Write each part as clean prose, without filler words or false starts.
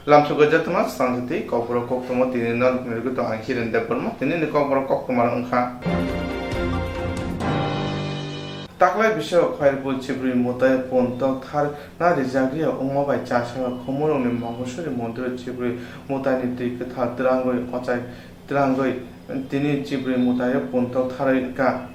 Swrangchati Swrangchati Kokborok Koktwma tini non mirgu to ang hirin deporma tini ni Kokborok Koktwma ongkha taklai bisho khairpul chibri motai pontok thar na rijagriya ongma bai chasha khomorong ni mangosori mondir chibri motai ni tik thar trangoi ochai trangoi tini chibri motai pontok tharai ka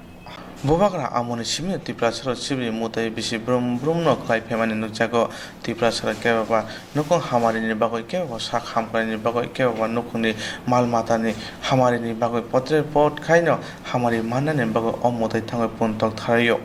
Bobakra amoni simi tiprasara sibri motai bisi brum no klai phemani nukjago tiprasara kebaba nukong hamari ni bagoi kebaba sak hamkari ni bagoi kebaba nukong ni mal mata ni hamari ni bagoi potre pot khaino hamari manna ni bagoi omotai thangoi pontok tharayo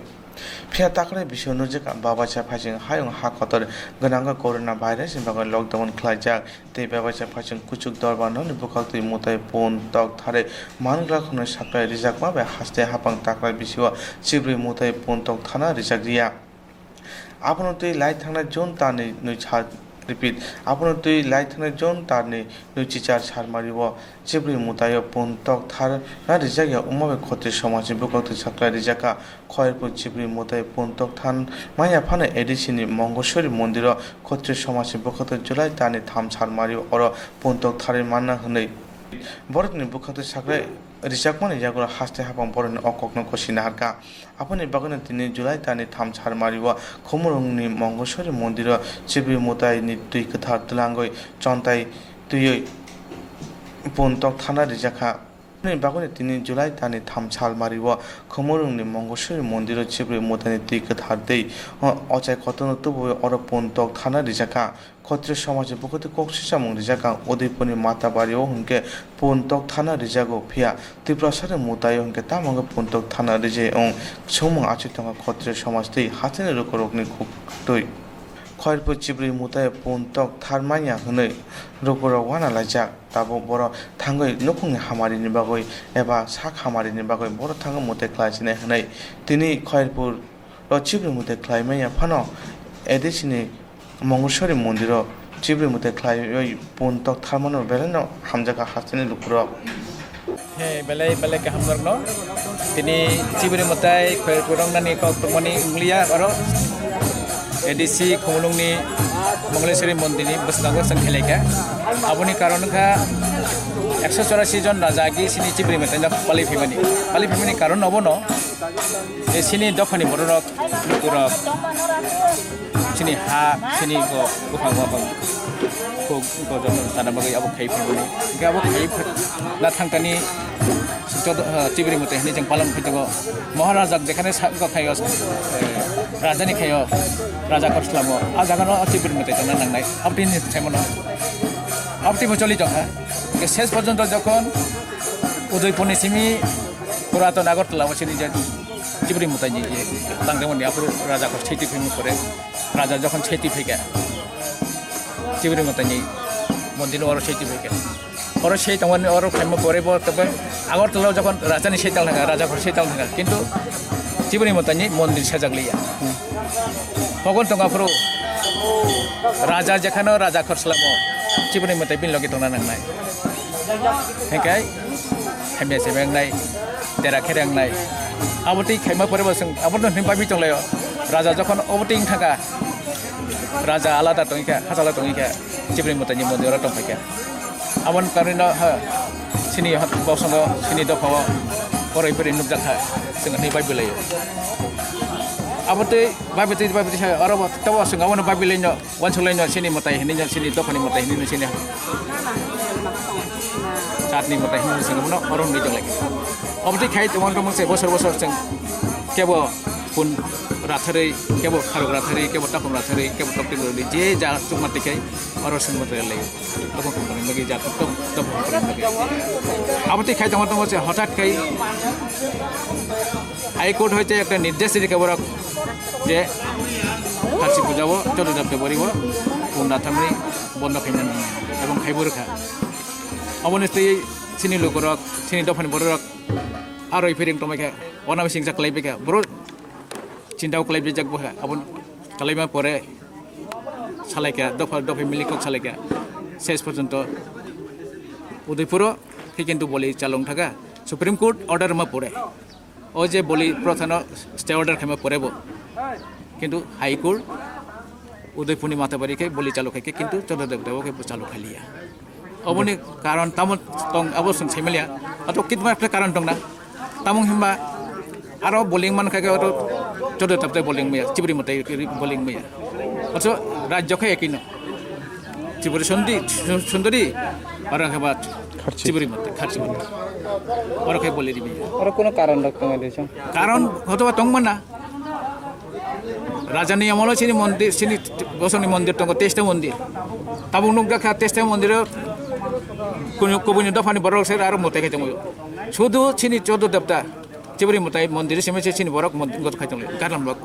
Pia takre bisho nujika baba cha phajing hayong hakotor gananga corona virus in bagoi lockdown khlajak te baba cha phajing kuchuk dorban no bukak ti motai pontok thare mangla khone sakai rijak ma ba haste hapang takra bisho chibri motai pontok thana rijak riya apno tei lai thangna jon tani nui cha repeat apno tei lai thangna jon tani nui chichar sarmaribo chibri motai pontok thar na rijak ya umabe khote samaj bukak ti sakla rijaka Khayerpur চিবরি মোতাই পন্তক থান মায়া ফানে এডিসিনি মঙ্গশ্বরী মন্দির ক্ষত্রিয় সমাজে বখত জুলাই তানি থাম ছারমারি or পন্তক থারের Manna হनै বরতনি Bakht সাকরে রিজাকমানি Jagar হাসতে হাপাম বরন অককন কসিনা হারকা আপনি বাগনে তিনি জুলাই তানি থাম ছারমারি ও খমরংনি মঙ্গশ্বরী মন্দির চিবরি মোতাই নি তুই কথা তুলাঙ্গই চন্তাই তুই পন্তক থানা রিজাখা বাগনে তিনি জুলাই তানি থামছাল মারিব খমরংনি মঙ্গশ্বরী মন্দির চিবরি মোতানি তিকে ধারদেই অচাই কতন তবু অর পন্তক থানা রিজাকা ক্ষত্রিয় সমাজে বকতে কক্সিসামং রিজাকা ওদয়পুরনি মাতা বাড়িও হুনকে পন্তক থানা রিজাগো ফিয়া ত্রিপ্রাসারে মোতাই হুনকে তামঙ্গ পন্তক থানা রিজে ও সৌমং আচিতঙ্গ ক্ষত্রিয় সমাজতেই হাতেনে রোকরকনি খুবই খয়েরপুর চিবরি মোতাই পন্তক থারমাইয়া হनै রোকরক ওয়ানা লাইজাক তাবো বড় থাঙ্গই নখুংনি হামারিনি বাগৈ এবা সাক হামারিনি বাগৈ বড় থাঙ্গ মোতে খ্লাইছিনে হनै তিনি খয়েরপুর চিবরি মোতে খ্লাইমাইয়া ফানো এদেশিনি মঙ্গশ্বরী মন্দির চিবরি মোতে খ্লাই পন্তক থারমানো বেলেনো হামজাকা হাসিনি লুকুরক হে বেলে কে হামরনো তিনি চিবরি মোতাই খয়েরপুরং নানি কক্তমনি ইংলিয়া আরো एडिसी खुमलुंगनी मंगलेश्वरी मंदिरनि बसनांगो जों खेलेका आबुनि कारणखा 184 जन राजागि सिनि चिबरि मेथाइना पालिफैमानि कारण नबनो ए सिनि दखानि बररक लुकुरक सिनि हा सिनि गो गुफां को जन ताना बगै आबो खाइफैमानि के आबो खाइफै ना थांतानि चिबरि मेथाइनि जों पालन फैदों महाराजा जेखाने खायो राजानि खायो राजा करस्लामो आ जागानो चिबरि मेथाइ तना नांनाय आपटिनि साइमनो आपटि बचलि जखा के शेष पर्यन्त যখন उदयपुरनि सिमी पुरातन আগরতলা বসিনি যে চিবরি মেथाइ नि तांदोंमोन आपुर राजा को छैति फैमो परे राजा যখন छैति फैगा चिबरि मेथाइ नि मन्दिर और छैति फैगा और সেই তখন और फैमो परे तबे আগরতলা যখন রাজাनि সেইতাल थांगा राजा को সেইताल थांगा किन्तु चिबरि मेथाइ नि मन्दिर साजागलिया Pokon tong apro raja jakano raja korslamo cibuni metai bin logi tong nanang nai hengkai hemya sebeng nai dera khereng nai aboti khema pore baseng abon nim pabi tong layo raja jokhon oboting thaka raja alada tongika hasala tongika cibuni metai ni mondir tong phaka abon karino ha sini hat bosongo sini dokho poroi pori nuk jakha sing ni pabi layo Abote babete aro tawa sunga wono babilenyo wansulenyo sini motai hininya sini dokani motai hini sini চাটনি motai hini sini wono oron ni jong lagi abote khai tomon tomon se bosor sing kebo pun rathare kebo kharok rathare kebo takom rathare kebo tokti rodi je ja chumati kai oro sing motai lagi tokon koni lagi ja tok koni lagi abote khai tomon tomon se হঠাৎ kai high court হইতে একটা নির্দেশ দিতে বরক যে কাছি পূজাবো 14 ফেব্রুয়ারি পুনাথামনি বন্ধ খাইনা এবং খাইবো রেখা অবনস্তি সিনি লোকরক সিনি দফানি বরক আর ওই ফেরিং টমাইকা অনামি সিংসা ক্লাইবেকা বড় চিন্তাও ক্লাইবে যাকবো আবন কালাইমা পরে সালাইকা দফা মিলিকক সালাইকা শেষ পর্যন্ত উদয়পুর কিন্তু বলি চালং থাকা সুপ্রিম কোর্ট অর্ডার মা পড়ে ও যে বলি প্রথম স্টে অর্ডার খাইমা পড়েব কিন্তু হাইকোর্ট उदयपुरनि माथाबारिखै बलि चालु खायखे किन्तु चन्द्र देवतावखे चालु खालिया अबनि कारण तामो तं अबो जों सैमालिया अतो कितमा कारण दंना तामुं हिमबा आरो बलिं मान खायखे अतो चन्द्र देवता बलिं मैया चिबुरि मताय बलिं मैया अतो राज्यखै एकिनो चिबुरि सुन्दरी और हेबा चिबुरि मताय खारचि मताय और खै बलि दिबि और कोनो कारण दं देशम कारण हतबा तंगमना राजानि আমলে চিনি মন্দির চিনি বসনি মন্দির তঙ্গ তেষ্টা মন্দির তাবুং নুক দেখা তেষ্টা মন্দির কোন কবুনি দফানি বরক সে আর মতে খাইতং শুধু চিনি 14 দেবতা চিবরি মতাই মন্দির সেমেছে চিনি বরক গত খাইতং গারলাম বক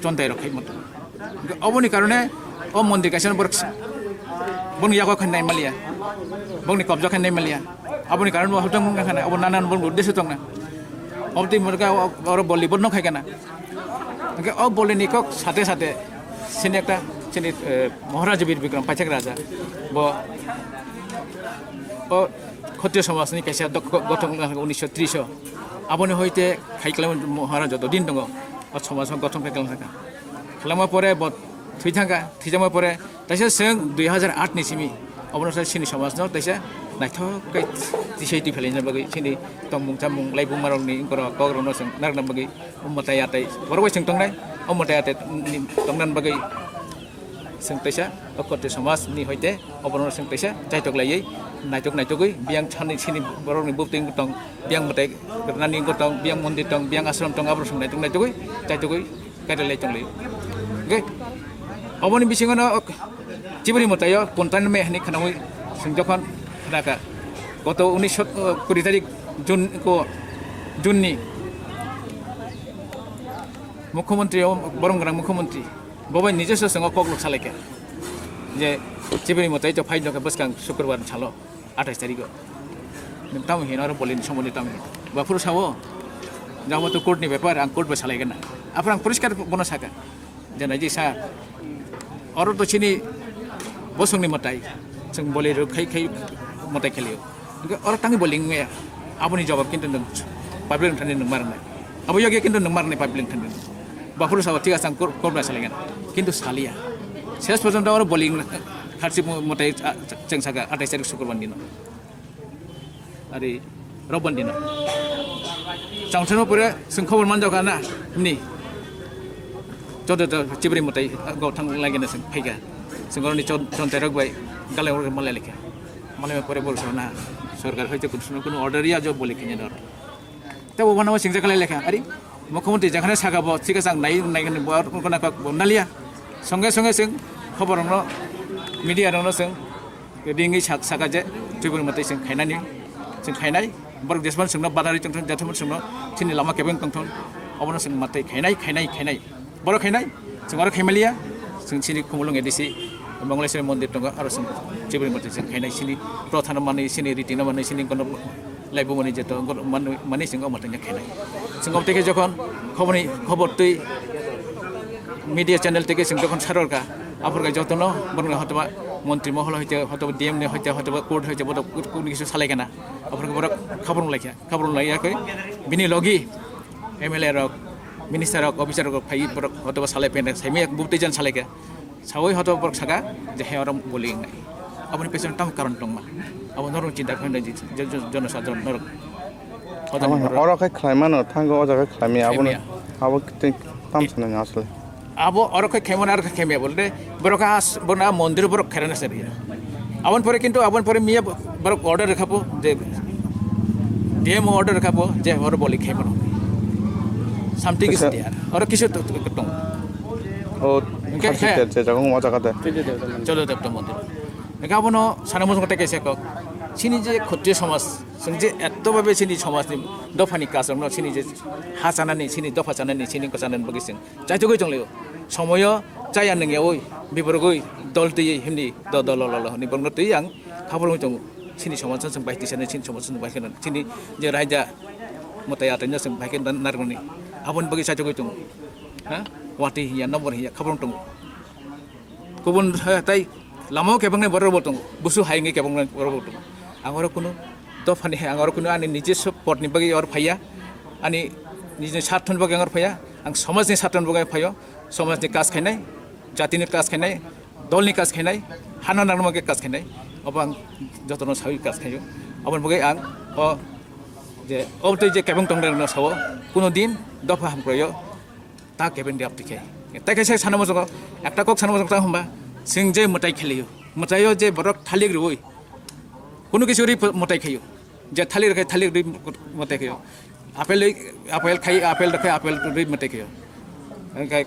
চন্তাই রখাই মত অবনি কারণে ও মন্দির কাছেন বরক বন ইয়াকো খানাই মালিয়া বংনি কবজা খানাই মালিয়া অবনি কারণ হতং খানা অব নানান বন উদ্দেশ্য তং না অবতি মরকা আর বলি বন খাইকানা ओ बोले निको साथे साथे सिने एकटा सिने महाराज वीर विक्रम पाचक राजा बो ओ क्षत्रिय समाजनि कैसे गठन 1930 आबनि होइते खाइक्लाम महाराज जतो दिन दङ ओ समाज गठन खाइक्लाम थाका खालामा परे ब थैजामा परे तैसे जों 2008 नि सिमि अबनसा सिनि समाज न तैसे नायथकै दिसैति फेलिन बगै सिनि तंमुं चामुं लाइबुं मारंनि गर कग्रनो जों नारनाम बगै उम्मताय आतै बरगै जों तंनाय उम्मताय आतै तंनान बगै जों तैसा अकते समाज नि होइते अबनसा जों तैसा जायतकलायै नायतकै बियां छानि सिनि बरगनि बुतिं तंग बियां मताय नानि गतंग बियां मन्दिर तंग बियां आश्रम तंग आब्रसं नायतकै जायतकै कायलाय तंलै ओके अबनि बिसिङनो चिबुरि मताय पन्तान मेहनि खानावै जों जखन राका गत 19 तारिख जुननि मुख्यमंत्री बरंगरां मुख्यमंत्री बबाय निजेसो संग कगलक सालायके जे चिबुरि मताय तो फाइल जका बसकां शुक्रबार छालो 28 तारिख ताम हेन आरो बलिनि सोमोन्दै ताम बाफुर सावो जाबो तो कोर्टनि पेपर आं कोर्टबो सालायगोन ना आफां परिष्कार बनो साका जेना जे सा अरो तो छिनि बसंनि मताय जों बलि खै मताय खेलियो और तांगि बलिं मे आबनि जवाब किन्तु नों पाब्लिक थाने नों मारनाय अब यगे किन्तु नों मारनाय पाब्लिक थाने बाफुर साव ठीक आसां कोर्टबा सालायगोन किन्तु सालिया शेष पर्यन्त और बलिं खारसि मताय जों सागा 28 तारिख शुक्रबार दिन आरो रबबार दिन जांथनो परे जों खबर मान जागा ना नि जद चिबुरि मताय गाव थां लागेना जों फैगा जों गरनि चन्ताय रगबाय गालाय और मलाय लेखे माने परे बोलसना सरकार होइते कुनो अर्डारिया जो बोले किने दर त वो बनाव सिंजा खालाय लेखा अरे मुख्यमंत्री जखाने सागाबो थिका जां नायगोन कोना बनालिया संगे संगे जों खबर रंनो मीडिया रंनो जों रिंगि सागा जे चिबुरि मताय जों खायनाय बर देशमान जोंनो बादारि जों जाथमन जोंनो थिनि लामा केबें कंथन अबनो जों मताय खायनाय बर खायनाय जों आरो खायमालिया जों सिनि खुमलुं एदिसि मंगलेश्वरी मन्दिर दङ आरो जों चिबुरि मताय जों खायनाय सिनि प्रथान माने सिनि रिटिना माने सिनि कोन लाइबो माने जेतो माने जों अमतनि खायनाय जों अबतेके जखन खबर तै मीडिया चैनल तेके जों जखन साररका आफरगा जतन बरन हतबा मन्त्री महल हयते हतबा डीएम ने हयते हतबा कोर्ट हयते बड कोन किसु सालायगाना आफरगा बरक खबर लायाखै बिनि लगी एमएलए रक मिनिस्टार रक अफिसार रक फाइ बरक हतबा सालायपेन साइमे बुबतेजन सालायगा सावै हतबा बरक सागा जे हेरम बोलिं नाय अपनि पेसन ताम कारण दंमा अब नरम चिन्ता खन्दै जनसाधारण नरक और खै खायमान थांगो अजाखै खायमे आबो ताम सना आसले आबो और खै खेमन आर खेमे बोलदे बरका बना मंदिर बरक खेरना सरिया आबन परे किन्तु आबन परे मिया बरक ऑर्डर रखाबो जे डीएम ऑर्डर रखाबो जे हर बोलि खेमन समथिंग इज देयर और किसे तो कतों ओ खारसि जगह मजा काते चलो देवता मन्दिर गाबनो सानामो गते कैसे क सिनि जे क्षत्रिय समाज जों जे एतबाबे सिनि समाजनि दफानि कासरनो सिनि जे हा जानानै सिनि दफा जानानै सिनि कसानन बगिसिं जायतगै जंले समय जाया नंगे ओइ बिबरगै दल दै हिमनि दल हनि बंग दै आं खबर दं सिनि समाज जों बायति साने सिनि समाज जों बायखन सिनि जे रायजा मताय आतैनो जों बायखन नारगनि आबन बगै जायतगै दं हा वाटी हिया नम्बर हिया खबर दं गुबुन ताई लामाव केबांनाय बरबो दं बुसु हायङै केबांनाय बरबो दं आंगर कुनु दफानि आंगर कुनु आनि निजे सपर्टनि बगै और फैया आनि निजे साथन बगै और फैया आं समाजनि साथन बगै फैयो समाजनि कास खायनाय जातिनि काज खायनाय दलनि काज खायनाय हाना नांगौमागे काज खायनाय अब आं जतन सावि काज खायो अबन बगै आं अ जे अब जे केबं टंग्रें सावो कुनो दिन दफा हामग्रयो ता केबें दे आपटिके ता कैसे सानमो जग एकटा कक सानमो जग होमबा जों जे मताइ खेलियो मताइयो जे बरक थालिग रुइ कुनो किसुरि मताइ खायो जे थालिर खाय थालिर रुइ मताइ खायो आपेल खाय आपेल रखे आपेल रुइ मताइ खायो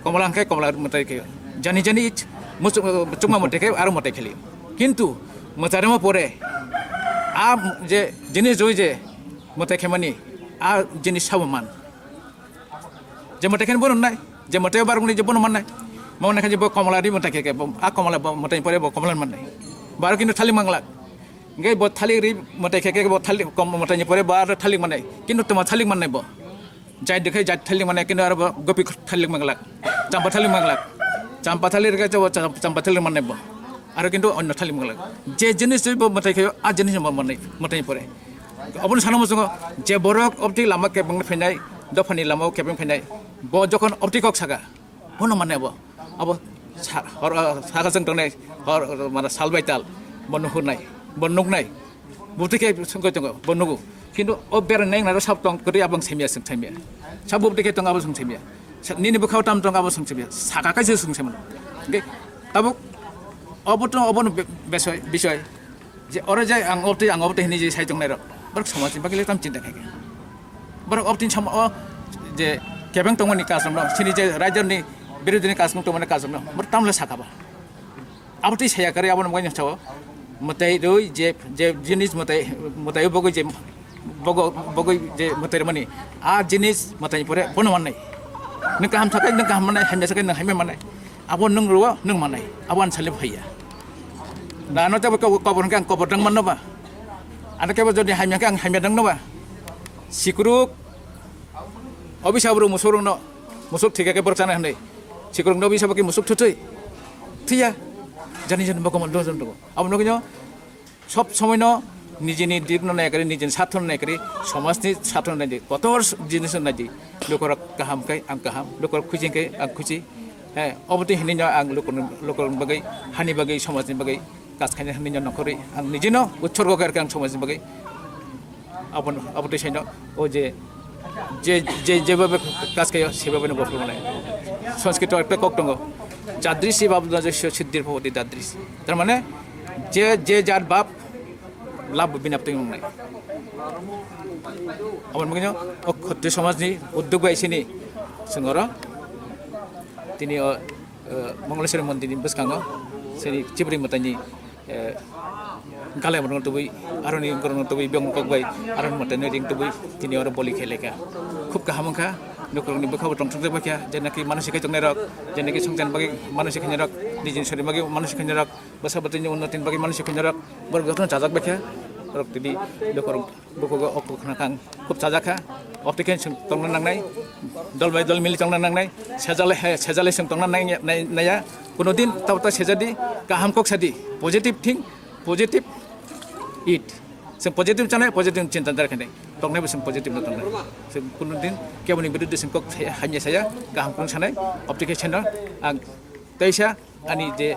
कमला खाय कमला मताइ खायो जानि जानि चुमा मताइ खायो आरो मताइ खेलियो किन्तु मताइमा परे आ जे जिनिस रुइ जे मताइ खेमानि आ जिनिस सावमान जे मताइ खेन बननाय जे मताइ बारगुनि जे बनमाननाय मावनाय खाय जे कमलारि मताइ खेके आ कमला मताइ परे कमला माननाय बार किन्तु थालिर मांगला गे ब थालिर मताइ खेके ब थालिर कम मताइनि परे बार थालिर माननाय किन्तु तमा थालिर माननाय ब जाय देखाय जाय थालिर माननाय किन्तु आरो गोपि थालिर मांगला चाम्पा थालिर के चाम्पा थालिर माननाय ब आरो किन्तु अन्य थालिर मांगला जे जिनिस ब मताइ खेयो आ जिनिस माननाय मताइनि परे अबन सानमो जों जे बरक अबति लामा केबं फैनाय दफानि लामाव केबं फैनाय ब जखन अबति कक सागा बन माननाय ब अब सागा जों तंनाय माने सालबायताल बनहुनाय बननुगनाय बुतिके संगो जों बननुगु किन्तु अब बेरनाय ना सब तंग करि आबं सेमिया जों सेमिया सब बुतिके तंग आबं जों सेमिया निनि बखाव ताम तंग आबं जों सेमिया सागा कायसे जों सेमन ओके तब अबतो अबन बिषय जे अरे जाय आं अबति हिनि जे साइजों नाय बरक समाजनि बागै ताम चिन्ता खाय बरक अबतिन सम जे केबं तंगनि काजम सिनि जे रायजोनि बिरोधनि काजम तंगनि काजम बर तामले साखाबा अबति साया करे आबन मगाय नचाव मताइ रुइ जे जिनिस मताइ बगै जे मताइ माने आ जिनिस मताइ परे बन माननाय नों गाहाम थाखाय नों गाहाम माननाय हामजा थाखाय नों हामया माननाय आबन नों रुवा नों माननाय आबन साले फैया दानो जाबो कबरनके आं कबर दं माननोबा आरो केबो जदि हामयाके आं हामया दंनोबा सिकुरुक अबिसाब्रु मुसुरनो मुसुक थिगाके बरचाना हनै सिकुरुक नबिसाबके मुसुक थुथै थिया जानि जन बकमन दजन दग आबनगनो सब समयनो निजेनि दिगनो नायकरि निजेनि साथन नायकरि समाजनि साथन नायदि कतर जिनिस नायदि लोकर गाहामखाय आं गाहाम लोकर खुजिखाय आं खुजि अबति हिनिनो आं लोकर बगै हानि बगै समाजनि बगै काज खायनो हिनिनो नखरै आं निजेनो उत्सर्ग करके आं समाजनि बगै अबति साइनो ओ जे जेबाबे काज खायो सेबाबेनो बफलनाय संस्कृत एकटा कक दङ जाद्रिसि बाबु जस्य सिद्धिर भवति दाद्रिस तारमाने जे जात बाप लाभ बिनापति नंनाय अबन मगिनो खत्रि समाजनि उद्योग बायसिनि जोंगर दिनै मंगलेश्वरी मन्दिरनि बसखाङो सेनि चिब्रि मताइनि गालाय मरन तबई आरनि गरन तबई बेंग ककबाय आरन मताइनि रिं तबई दिनै आरो बलि खेलेका खुब गाहामखा नखरनि बखाव टंथंजे बाख्या जेनाखि मानसिक जंनाय रक जेनाखि संजान बागै मानसिक रक निजिन सरि बागै मानसिक रक बसाबतिनि उन्नतिनि बागै मानसिक रक बर गथन जाजाक बाख्या रक दिनै नखर बखग अखखनाखां खुब जाजाखा अप्टिकेन तंना नांनाय दल बाय दल मिलि तंना नांनाय सेजाले जों तंना नाया कुनो दिन तावता सेजादि गाहाम कक सादि पजिटिभ थिं पजिटिभ इट जों पजिटिभ जानाय पजिटिभ चिन्ता दारखानाय तंनायबो जों पजिटिभ तंनाय जों कुनो दिन केबनि बिरुद्ध जों कक हामया साया गाहाम कुन सानाय अप्टिकेसन आं तैसा आनि जे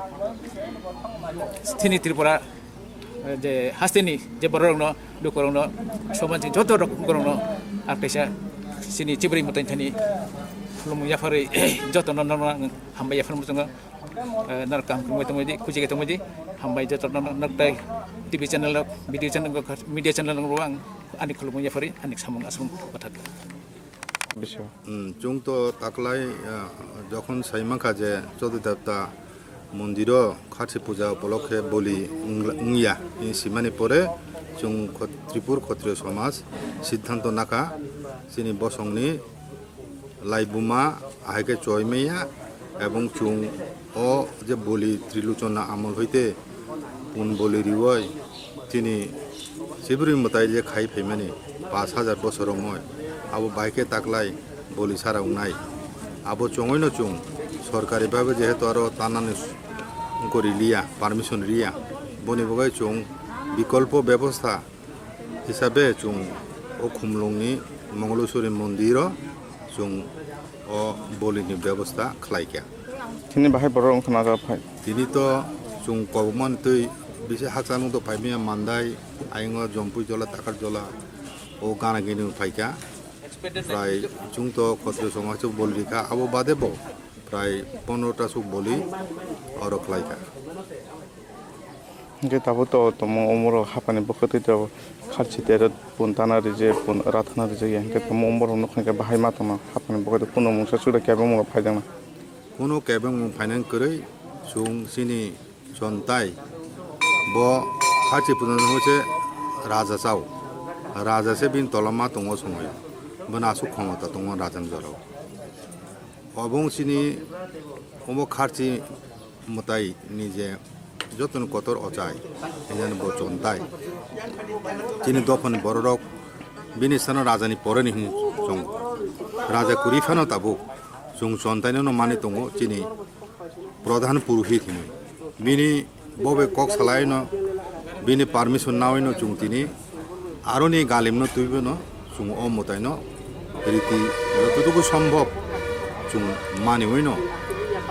स्थिनि त्रिपुरा जे हास्तिनि जे बररनो दुखरनो समाजनि जत रकरनो आक्टेसा सिनि चिब्रि मताइनि लुमुयाफारै जतन हामबायफोर जोङो नरकाम कुमैतमैदि खुजिगे तमैदि हामबाय जतन नरताय TV channel video channel media channel आं आनि खुलुमुयाफारै आनि सामं आसम बाथाक जों तो ताकलाय যখন साइमाखा जे चतुर्था मन्दिर खाथि पूजा उपलक्षे बलि उंगिया सिमानि परे जों त्रिपुर क्षत्रिय समाज सिद्धांत नाका जोंनि बसंनि लाइबुमा आहायके चयमेया एवं जों अ जे बलि त्रिलोचना आमल हईते पुन बलि रिवय तिनी चिब्रि मताइ जे खाइ फैमानि 5000 बছर मय आबो बाइके ताकलाय बलि साराउनाय आबो चङैनो जों सरकारि भाबे जेहेतु आरो तानानि करि लिया पारमिशन रिया बनि बगाय जों विकल्प व्यवस्था हिसाबे जों ओ खुमलुंनि मंगलेश्वरी मन्दिर जों ओ बलिनि व्यवस्था खालायखा Tini bahai borong khana ja phai. Tini to chung kobman tui bisi haksanung to paimia mandai aingo jompui jola takar jola o gana gini paika prai chung to khotri somaj chu bolrika abo bade bo prai 15টা su boli oro klaika Ge tabo to tomo omoro hapani bokoti to kharchi tero puntana rije pun rathana rije yang ke tomo omoro no khanga bahai ma tama hapani bokoti puno mungsa suda kebe mo phaidang. kuno kebeng phainan korei chung sini chontai bo khachi punan hoche raja chau raja se bin tolama tongo somoy bana su khomata tongo rajang jaro obong sini omo kharchi mutai nije যতন কতর অচাই এখানে বচনতাই তিনি দফন বড়রক বিনিস্থান রাজানি পরেনি song রাজা কুরিফানো তাবু song সন্তাইনো মানে দङ তিনি প্রধান পুরোহিত হিনি বিনি ববে কক সালাইনো বিনি পারমিশন নাওইনো চুং তিনি আরনি গালিমনো তুইবনো চুং অমতাইনো রীতি যতটুকু সম্ভব চুং মানিওইনো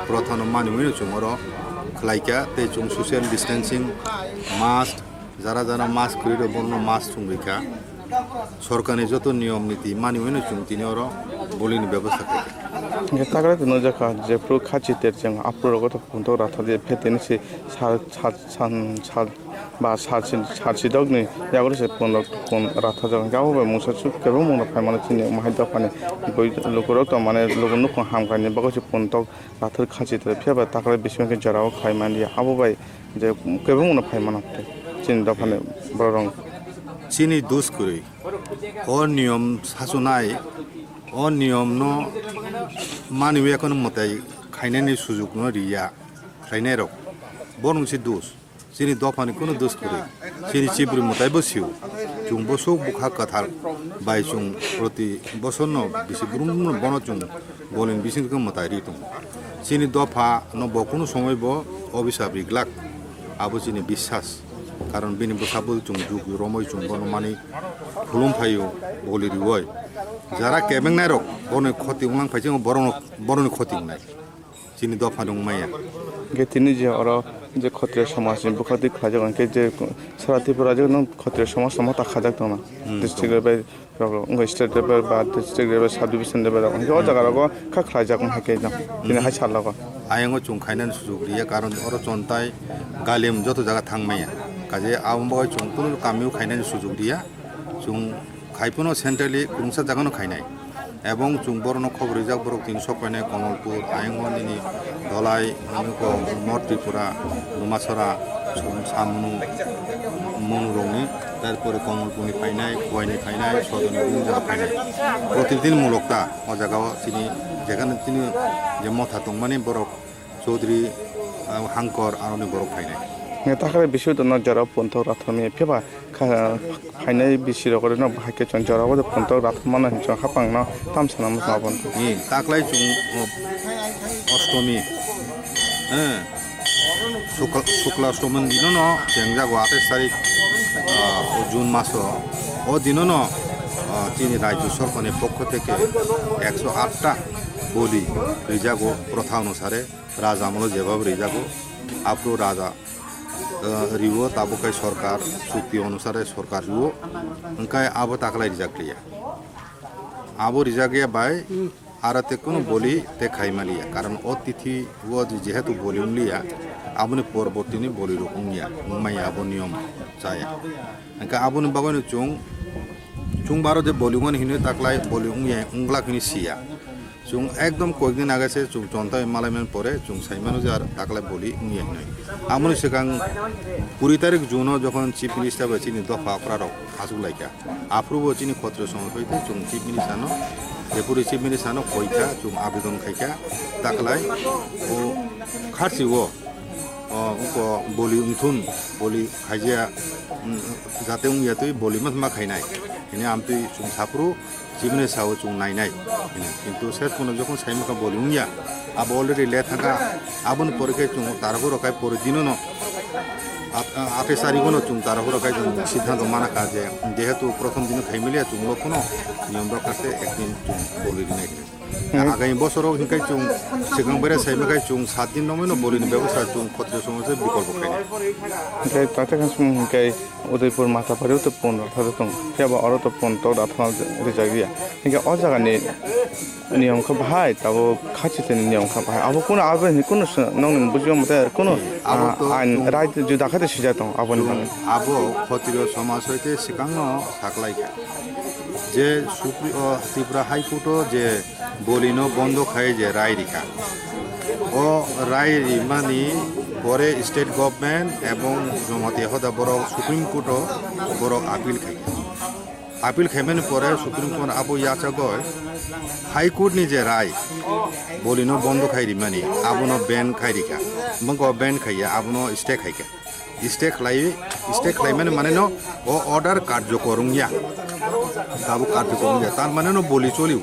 প্রধান মানিওইনো চুংর খাইকা তে চুং সোশ্যাল ডিস্টেন্সিং মাস্ক যারা যারা মাস্ক করির বন্য মাস্ক চুংরিকা সরকারি যত নিয়ম নীতি মানি হইনো চুং তিনি ওর বলিনি ব্যবস্থা করে Tagra no jaka je pro khachi ter jang apro go to punto ratha de pheteni se sal ba sarchi dog ni yagore se pon ratha jang gawo be musa chu kebo mo na phaimana chini mahida pane boi lokoro to mane logon no ham kani ba go se punto ratha khachi ter pheba tagra bisme ke jarao khaimani abo bai je kebo mo na phaimana chin da phane borong চিনি দোষ করে অনিয়ম শাসনাই অনিয়ম ন মানবে এখন মতাই খাইনানি সুযোগ ন রিয়া খাইনাই রক বরংসি দোষ চিনি দফানি কোনো দোষ করে চিনি চিবরি মতাই বসিও চুং বসক বুখা কথার বাই চুং প্রতি বছর ন বেশি বুরুম বন চুং বলেন বিসিনকে মতাই রি দङ চিনি দফা ন বকুনো সময় ব অভিশাপ রিগলাক আবো চিনি বিশ্বাস কারণ বিনি বসাবো চুং যুগ রময় চুং বনমানি ফুলুম ফাইও বলি রিওয় যারা কেবেং নাই রক বনে ক্ষতি উলাং ফাইছে বরণ ক্ষতি নাই চিনি দফা দং মাইয়া ge tini je oro je khotriya samaj ni bukhati khajak ke je sarati purajak no khotriya samaj samata khajak tona district level state level ba district level sub division level o jaga ro kha khajak hake na tini hai sala ko আয়ঙ্গ চুং খাইনান সুযোগ রিয়া কারণ ওর চন্তাই গালিম যত জায়গা থাংমাইয়া কাজে আবহাওয়া চুং কোনো কামিও খাইনান সুযোগ Riya চুং খাইপনো centrally কুংসা জাগানো খাইনাই এবং চুং বরণ খবর রিজাক বরক 300 কয়নাই কমলপুর আয়ঙ্গনি ধলাই নর্থ ত্রিপুরা লুমাছড়া চুং সামনু মনুরংনি তারপরে কমলপুরনি ফাইনাই খোয়াইনি ফাইনাই সদনি বিভিন্ন জায়গা ফাইনাই প্রতিদিন মূলকতা ও জায়গাও তিনি যেখানে তিনি যে মথা দং মানে বরক চৌধুরী হাঙ্কর আরনি বরক ফাইনাই takra bishu to no jara punto rathami pheba phainai bisiro gore no hake chon jara go punto rathmana hin chon hapang na tam sana mo sabon নি তাকলাই চুং অষ্টমী হ্যাঁ শুক্লা অষ্টমী দিন ন জেংজাগো 28 তারিখ জুন মাস ও দিন ন তিনি রাজ্য সরকারের পক্ষ থেকে 108টা বলি রিজাগো প্রথা অনুসারে রাজা আমল যেভাবে রিজাগো আপরো রাজা রিও তাবকাই সরকার চুক্তি অনুসারে সরকার রিও ওঙ্কাই আবো তাকলাই রিজাগলিয়া আবো রিজাগিয়া বাই আরাতে কোনো বলি তে খাইমালিয়া কারণ অতিথি ও যেহেতু বলি উংলিয়া আবনি পরবর্তীনি বলি রুকুংয়া উংমাই আবো নিয়ম চায়া ওঙ্কা আবনি বাগানো চুং বারো যে বলিগন হিনে তাকলাই বলি উংয়া উংলা কিনি সিয়া চুং একদম কয়েকদিন আগেছে চুং চন্তা মালাইমেন পরে চুং সাইমানো যে আর তাকলাই বলি উংয়া হিনে আমনি সেখান 20 তারিখ জুন যখন চিফ মিনিস্টার চিনি দফা অপরাধক আসুলাইকা আপ্রুভ চিনি ক্ষত্র সময় হইতে চুং chief মিনিস্টারনো deputy chief minister no koika chung abidon khaika taklai o kharsi o ko boli unthun boli khaija jate ung yatui boli ma khainai ini amtui chung sapru chief minister sao chung nainai কিন্তু শেষ কোন যখন সাইমকা বলি উংয়া আব already লে থাকা আবন পরকে chung tarabo rokai por dino no আপে সারিগুলো চুং তারা হলো কাজ সিদ্ধান্ত মানা কাজে যেহেতু প্রথম দিন খাই মিলিয়ে চুং কোনো নিয়ম রক্ষাতে একদিন চুং বলি নাই আগামী বছরও হিংকাই চুং সিগাং বেড়ে সাইমাকাই চুং 7 দিন নমেনো বলিনি ব্যবস্থা চুং ক্ষত্রিয় সমাজের বিকল্প খাইনি Kay tatakan sum kay Udaipur mata pariu to pon thada tong kya ba oro to pon to da thang rejagia hinga o jaga ni niyam kha bhai tabo khachi ten niyam kha bhai abo kono abe ni kono nong bujio mate kono ain right ju da khate sija tong abon bang আবো ক্ষত্রিয় সমাজ হইতে সিগাং থাকলাইকা যে ত্রিপুরা হাইকোর্টও যে বলিনো বন্ধ খায় যে রায় রিকা ও রায় রিমানি পরে স্টেট গভর্নমেন্ট এবং জমাতে হদা বড় সুপ্রিম কোর্টও বড় আপিল খাইবেন পরে সুপ্রিম কোর্ট আবো ইয়াচা গয় হাইকোর্টনি যে রায় বলিনো বন্ধ খাই রিমানি আবনো বেন খাই রিকা মঙ্গ বেন খাইয়া আবনো স্টে খাইকা স্টে খাইবেন মানে ন ও অর্ডার কার্যকরুংয়া দাবু কার্যকরুংয়া তার মানে ন বলি চলিও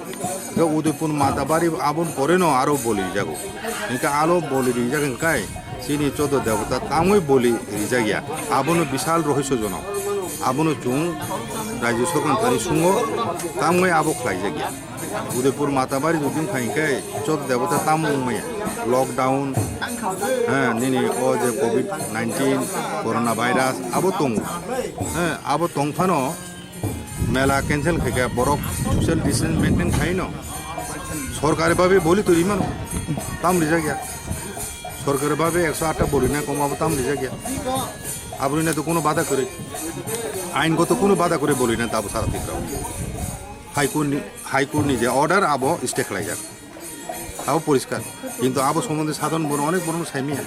উদয়পুর মাতাবাড়ি আবন পরে ন আরো বলি যাবো ইনকা আলো বলি রিজাগ ইনকাই চিনি চোদ্দ দেবতা তামই বলি রিজাগিয়া আবনো বিশাল রহস্যজনক আবনো চুং রাজ্য সরকার তারি সুঙ্গ তামই আবো খাই জাগিয়া উদয়পুর মাতাবাড়ি যদি খাইকাই চোদ্দ দেবতা তামই লকডাউন হ্যাঁ নিনি ও যে কোভিড-19 করোনা ভাইরাস আবো তং হ্যাঁ আবো তংফানো মেলা ক্যান্সেল খাইকা বরফ সোশ্যাল ডিস্টেন্স মেনটেন খাই ন সরকারিভাবে বলি তৈরি মানো তাম রিজা গিয়া সরকারিভাবে 108টা বলি না কমাবো তাম রিজা গিয়া আবরি না তো কোনো বাধা করে আইনগত কোনো বাধা করে বলি না তাবো সারা ঠিক হাইকোর্ট নিজে অর্ডার আবো স্টে খেলাই যাক আবো পরিষ্কার কিন্তু আবো সম্বন্ধে সাধারণ বড় অনেক বড় সাইমিয়া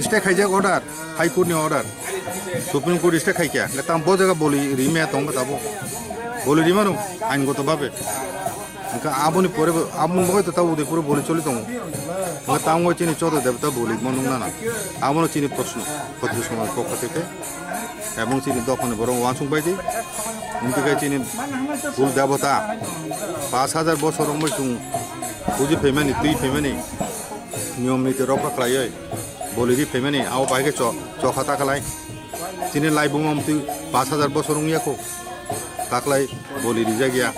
স্টে খাই যাক অর্ডার হাইকোর্ট নিয়ে অর্ডার সুপ্রিম কোর্ট স্টে খাইকা তাম বড় জায়গা বলি রিমে তঙ্গ তাবো বলি রিমানো আইনগতভাবে আবনি পরে আবন বগাইতো তাও উদয়পুরে বলি চলি তঙ্গ তাম চিনি চোদ্দ দেবতা বলি মন না আমনও চিনি প্রশ্ন ক্ষত্রিয় সমাজ পক্ষ থেকে এবং চিনি দখনে বরং ওয়ানসুং বাইদি উনকে চিনি ফুল দেবতা 5000 বছর মই চুং পুজি ফেমানি তুই ফেমানি নিয়ম নীতি রক্ষা খালাই বলিরি ফেমানি আও বাইকে চখাতা খালাই চিনি লাই বুমাম তুই 5000 বছর উইয়াকো তাকলাই বলি রিজাগিয়া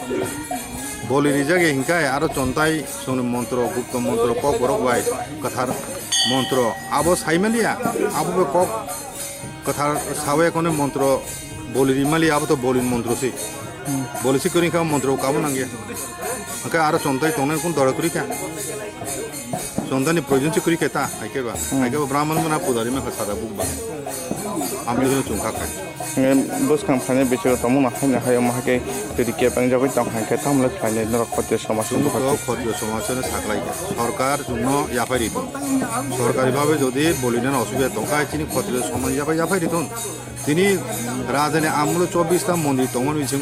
বলি রিজাগে হিংকায় আরো চন্তাই সোন মন্ত্র গুপ্ত মন্ত্র kokborok বাই কথার মন্ত্র আবো সাইমালিয়া আবো কক কথার সাওয়ে কোনে মন্ত্র বলি রিমালি আবো তো বলিন মন্ত্র সি বলিসি করি খাও মন্ত্র কাবো নাঙ্গিয়া ওকে আরো চন্তাই তনে কোন দড় করি খা চন্তানি প্রয়োজন করি খেতা আইকেবা ব্রাহ্মণ মনা পুদারি মে সাদা বুকবা আমি চুংখা খাই bus kan phane bicho tamu na khane hayo ma ke tedi ke pang jagoi tam khan ke tam lak phane no khote সমাজ ক্ষত্রিয় সমাজের সাকলাই সরকার জন্য ইয়াফাই দিত সরকারিভাবে যদি বলিলেন অসুবিধা দরকার চিনি ক্ষত্রিয় সমাজ ইয়াফাই দিত তিনি রাজধানী আমূল 24টা মন্দির তমন বিছিং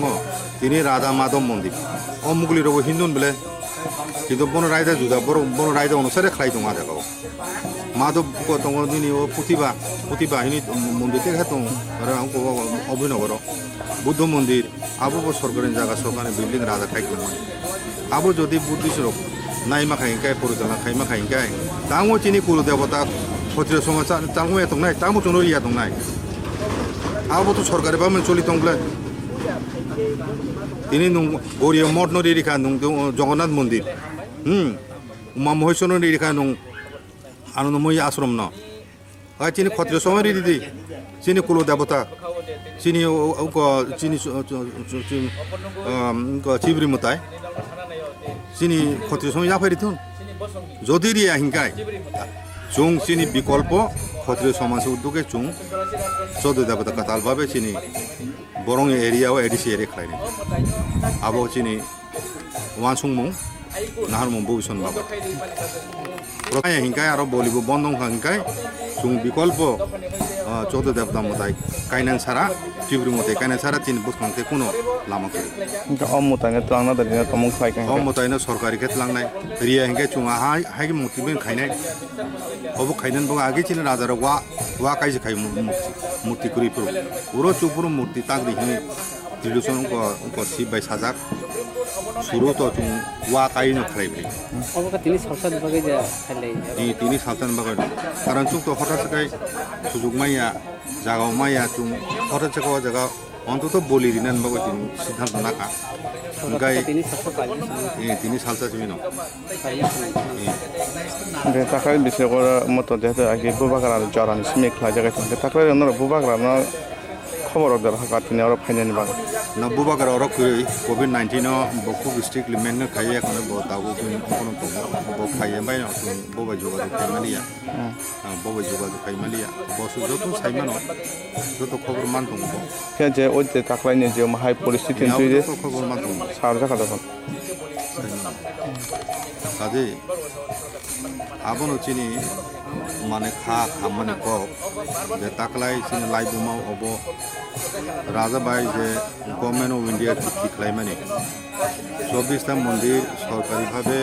তিনি রাধা মাধব মন্দির অমুগুলি রব হিন্দুন বলে কিন্তু বন রায়দা জুদা বড় বন রায়দা অনুসারে খাই দং আজাগাও মাধব তং দিনী ও প্রতিবাহিনী মন্দির থেকে দং অভিনগর বুদ্ধ মন্দির আবো সরকারি জায়গা সরকারি বিল্ডিং রাজা খাইলাম আবো যদি বুদ্ধিস্ট নাইমা খাইকাই পরিচালনা খাইমা খাইকাই তামো চিনি কুরু দেবতা ক্ষত্রিয় সমাজ তামো এতং নাই তামো চনো ইয়া দং নাই আবো তো সরকারি ভাবে চলি দংলে তিনি গড়িয়া মঠ নদী রেখা নং জগন্নাথ মন্দির উমা মহেশ্বর নদী রেখা নং আনন্দময়ী আশ্রম ন চিনি ক্ষত্রিয় সময় দিদি চিনি কুলো দেবতা চিনি চিনি চিবরি মতায় চিনি ক্ষত্রিয় সময় যা ফাইরিথুন যদি রিয়া হিংকায় চুং চিনি বিকল্প ক্ষত্রিয় সমাজ উদ্যোগে চুং চোদ্দ দেবতা কাতালভাবে চিনি বরং এরিয়া ও এডিসি এরিয়া খাইনি আবো চিনি ওয়ানসুং মুং নাহার মুং ববিসন বাবা প্রথমে হিংকায় আরো বলিব বন্ধং হিংকায় চুং বিকল্প চোদ্দ দেবতা মতাই কাইনান সারা চিবরি মতে কাইনান সারা চিনি বুঝখাংতে কোনো লামা করি অমতাইনে ত্লাংনা দাদিনা তমং খাই কাই অমতাইনে সরকারি ক্ষেত্রে লাংনাই রিয়া হিংকায় চুং হাই মুক্তিবেন খাইনাই অব খাইনান বং আগে চিনি রাজার ওয়া কাইছে খাই মূর্তি করি পুরো পুরো চুপুরো মূর্তি তাক দিহি dilution ko si bai sajak suru to chung wa kai no khlai bai অবকা তিনি সালসাদ বাগে যা খাইলাই tini saltan bagai karan chung to hotat sakai sujug maya jaga maya chung hotat saka jaga অন্তত বলি রিনান বাগো তিনি সিদ্ধান্ত নাকা গাই তিনি সালসা পাই তিনি সালসা চিনি ন যে তাকলাই বিষয় করে মতো যেহেতু আগে বুবাগার আর জরানি সিমে খেলা জায়গায় থাকে তাকলাই ওনারা বুবাগার না খবর অর্ডার হাকা তিনি আরো ফাইনাল বাগ না বুবাগার অরক কোভিড 19 বকু ডিস্ট্রিক্ট লিমেন খাই এখন দাগু কোন বো খাই বাই ববাই যোগা খাইমালিয়া ববাই যোগা খাইমালিয়া বসু যত সাইমান যত খবর মান দङ কে যে ওই যে তাকলাইনি যে মাহাই পরিস্থিতি তুই যে খবর মান দङ সার জায়গা তখন কাজে আবনো চিনি মানে খামানে কক যে তাকলাই চিনি লাইবুমাও অব রাজাবাই যে গভর্নমেন্ট অফ ইন্ডিয়া ঠিক খাইমানি 24টা মন্দির সরকারিভাবে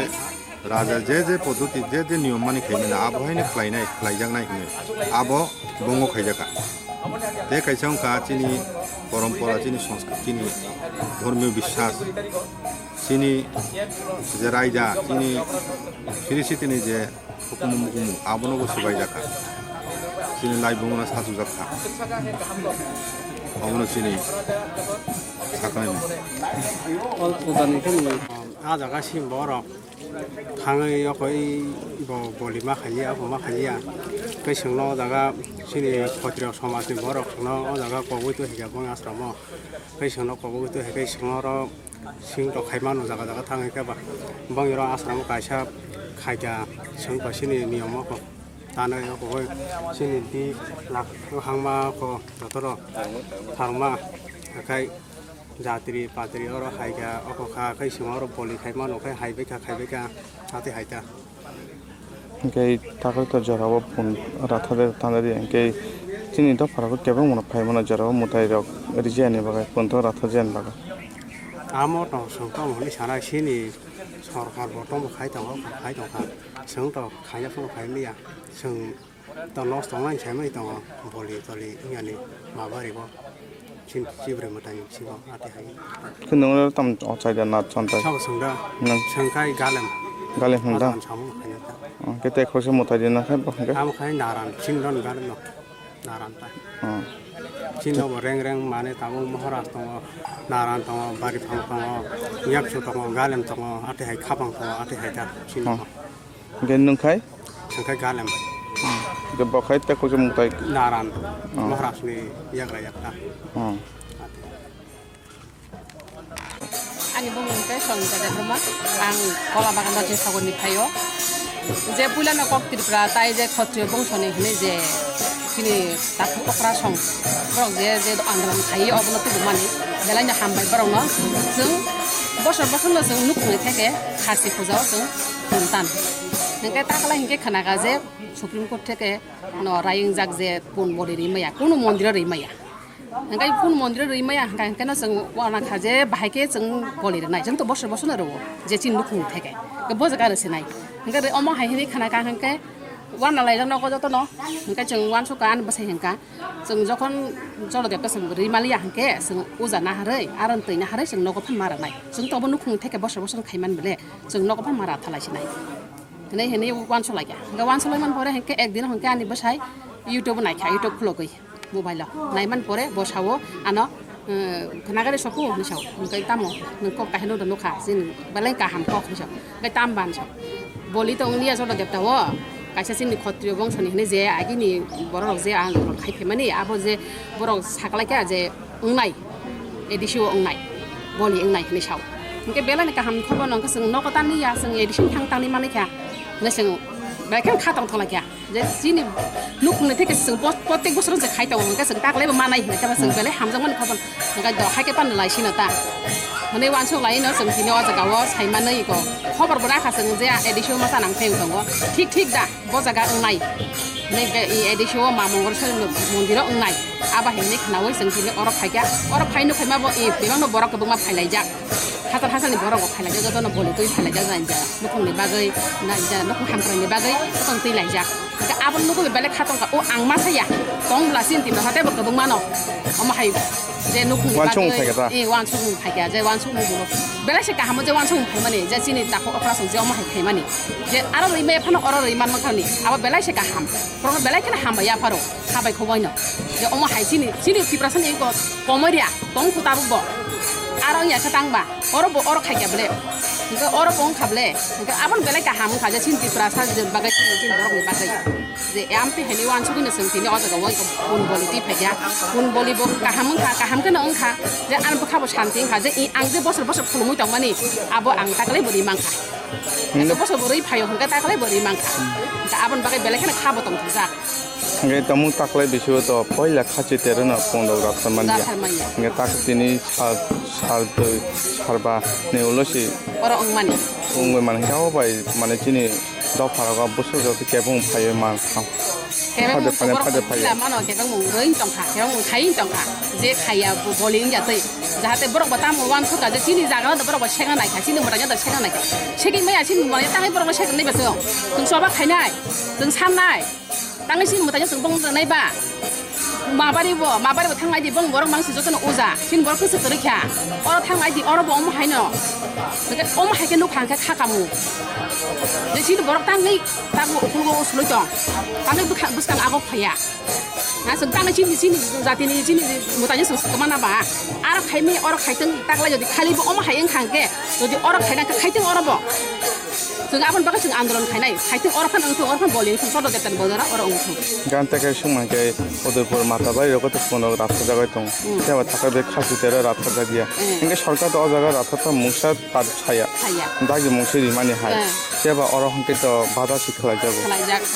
রাজা যে পদ্ধতি যে নিয়ম মানি খাইমানে আবহাইনে খাইজাংনাই আব বঙ্গ খাইজাকা তে কাইসাংকা চিনি পরম্পরা চিনি সংস্কৃতি ধর্মীয় বিশ্বাস চিনি যে রাইজা চিনি সিরিসিতিনি যে হুকুম আবনগো সিবাই জাকা চিনি লাই বঙ্গনা সাজু জাকা অবনো চিনি সাকাই অল্প জানিতে 아자가 심보러 당의 거의 뭐 볼리마 খাইয়া 고마 খাইয়া 그 성로다가 신이 거들어 소마스 보러 성로다가 거기도 해가 봉 아스라모 그 성로 거기도 해가 성로로 신도 খাই만 오자가 당의 봐 봉이로 아스라모 가샤 খাই자 성과 신이 니엄고 다는 거기 신이 뒤락 항마 거 저더러 항마 가이 জাতিরি পাতিরি ওর হাইকা অকা খাই সিমার বলি খাইমান ওখাই হাইবেকা হাতে হাইতা কে তাকলাই তো জরাবো ফোন রাথাদের তাঁদারি কে চিনি তো ফারাকো কেবল মনে ফাই মনে জরাবো মোটাই রক রিজিয়ানি বাগাই ফোন তো রাথা জেন বাগা আমার তো সংকম হলি সারা সিনি সরকার বটম খাই দङ जों তো খাইয়া ফোন খাইলিয়া जों তো লস দङাই সাইমাই দङ বলি তলি ইয়ানি মাবারিব চিবরে মতাই সিবা আতে হাই কিন্তু তাম অচাইদা না চন্তা সব সংদা সংখাই গালেম হন্দা সামু খাইয়া কেতে খসে মোটাই দিনা খাই বখাকে আম খাই নারান চিনরন গালেম নারান তা চিনো রেং মানে তাবো মহারাষ্ট্র দङ নারান দङ বারি ফাং দङ ইয়াকসু দङ গালেম দङ আতে হাই খাবাং দङ আতে হাই তা চিনো গে নং খাই সংখাই গালেম গে বখাই তে খসে মোটাই naran maharashtra yagra yakta ani bungke sonjade brahma ang kola bagan baje sagoni phayo je pulana koktirpra tai je khatriyo bongshoni hne je kini takhu tokra song brok je andram khai obnoti bumani belai hambai brongno जों বছর no जों nukne theke khasi phujao जों tuntan nge takla hinge khanaga je supreme court থেকে রায়িং জাক যে কোন বলি রিমায়া কোন মন্দির রিমায়া হাঙ্গাই কোন মন্দির রিমায়া হাঙ্গাই जों ওয়ানা খাজে বাহাইকে जों বলি নাই जों তো বছর रो যে চিন লুকুং থেকে বজা গারছে নাই হাঙ্গাই অম হাইহিনি খানা কা হাঙ্গাই ওয়ানা লাইজাং নক যত ন হাঙ্গাই जों ওয়ান সুকান বসাই হাঙ্কা जों যখন জলদেবটা जों রিমালিয়া হাঙ্কে जों উজা না হাरै আরন তৈ না হাरै जों নগফান মারা নাই जों তো লুকুং থেকে বছর খাইমান বলে जों নগফান মারা থালাইছে নাই này hình như quan số lại cái quan số lại mình phải hình cái ekdin hình cái anh đi bớt sai YouTube này khai YouTube khlo cái mobile lo này mình phải bớt sao anh nó cái nào cái số cũ như sao cái tam mình có cái nó được nó khai xin bây lên cả hàng cọc như sao cái tam bàn sao boli tông nia số là đẹp tao cái xin đi khót tiêu bông số này dễ ai cái này bữa đó dễ ăn rồi khai cái này à bữa dễ bữa đó sạc lại cái dễ này edition này boli này như sao cái bé lên cái hàng không bao nó cái sừng nó có tan nia sừng edition thăng tăng đi mà này kìa那是白看看到他了个，这今年路空的这个生活，我这个时候是开到我们个生大个来不嘛来，那个生白来含着我们可不，那个到海个班来新了哒，那晚上来呢，生天呢我这个我才买那一个，好不不拉卡生这样，edition 嘛啥能配的我，tik的，我这个来，那个edition 嘛我是蒙地了来，阿爸现在看我生天呢，我拍个，我拍那拍嘛我比方说我个不嘛拍来着。하산이 뭐라고 팔라 저거는 볼이 또 팔라 저거 이제 놓고 내 bagay 나 이제 놓고 함프랑 내 bagay 또 또 라이자 그러니까 abon nuko bele khatong ka o ang masaya tong blasin tim hate ba kabung mano o mahai je nuku Wansung phai ka ta? wansung phai ka je wansung mu bele se ka hamo je wansung phai mani je sini ta ko opera song je o mahai khai mani je aro ri me phano oro ri man ma khani aba bele se ka ham pro bele kana ham ya paro khabai khobaino je o mahai sini preparation e ko komoria tong kutabu bo aro ya katang ba oro khai ka bele Nggak orang pun kable, nggak abang belai kaham kaja cinti perasa je bagai cinti borok ni bagai. Je ampe heli wan suku neseng tini orang jaga woi pun boli ti peja, pun boli bo kaham ke nong ka, je an buka bo canting kaja i ang je bosor puluh mui tong mani, abo ang takle bodi mangka. Nggak bosor bodi payo nggak takle bodi mangka. Nggak abang bagai belai kena kabo tong tuza. Nggak tamu taklay bisyo to poila khachi terena pondok raksan mania. Nggak tak tini sarba ne ulosi. Orang mani. Ungwe man kau bai mana cini dau paraga busuk jauh kebung payo man kau. Kebung borok mana kebung mungkin tong kah, kebung kain tong kah. Je kaya boling jatuh. Jahatnya borok batam wan suka je cini jaga tu borok cengan naik, cini mereka tu cengan naik. Cekin maya cini mereka tangi borok cengan naik betul. Tung sobat kainai, tung sam naik. Tangi cini mereka sembong naik ba. Mabari bo thang di bong borok mangsi jotono uza sin borok kusu terikya oro thang di oro bo om haino ke om hai ke nuk hang ke khakamu je sin borok tangi tagu ukul uslo tong tangi buskang agok phaya na sung tangi sin jati ni sin mutanya sung kemana ba ara khaime oro khaiteng takla jodi khali bo om hai eng khang ke jodi oro khaina ke khaiteng oro bo sung abon baga sung andolon khainai khaiteng oro phan bolin sung sodo detan bodara oro ungtu Ganta ke sumang ke Udaipur mata bai roko to kono rata jagai tong jeba thaka be khasi tere rata jagia inge sarkar to jaga rata ta mungsa tar chaya dagi mungsi rimani hai jeba oro hongke to bada sikhlai jago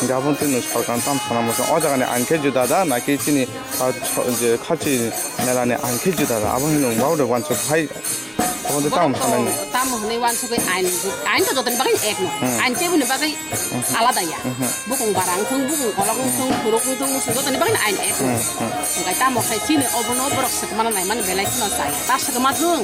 gabon tin sarkar tam sana mo o jaga ne anke juda da naki chini je khachi melane anke juda da abon no bawde wancho bhai আমাদের তাম সানানি তাম হনে ওয়ানসো কে আইন তো যতন বাকি এক ন আইন কে বুনে বাকি আলাদা ইয়া বুকুং বারাং থং বুকুং কলং থং খুরক থং যতন বাকি আইন এক গাই তাম খাই চিনে অবনো বরক সকমানা নাই মানে বেলাই কিনা চাই তার সকমা থং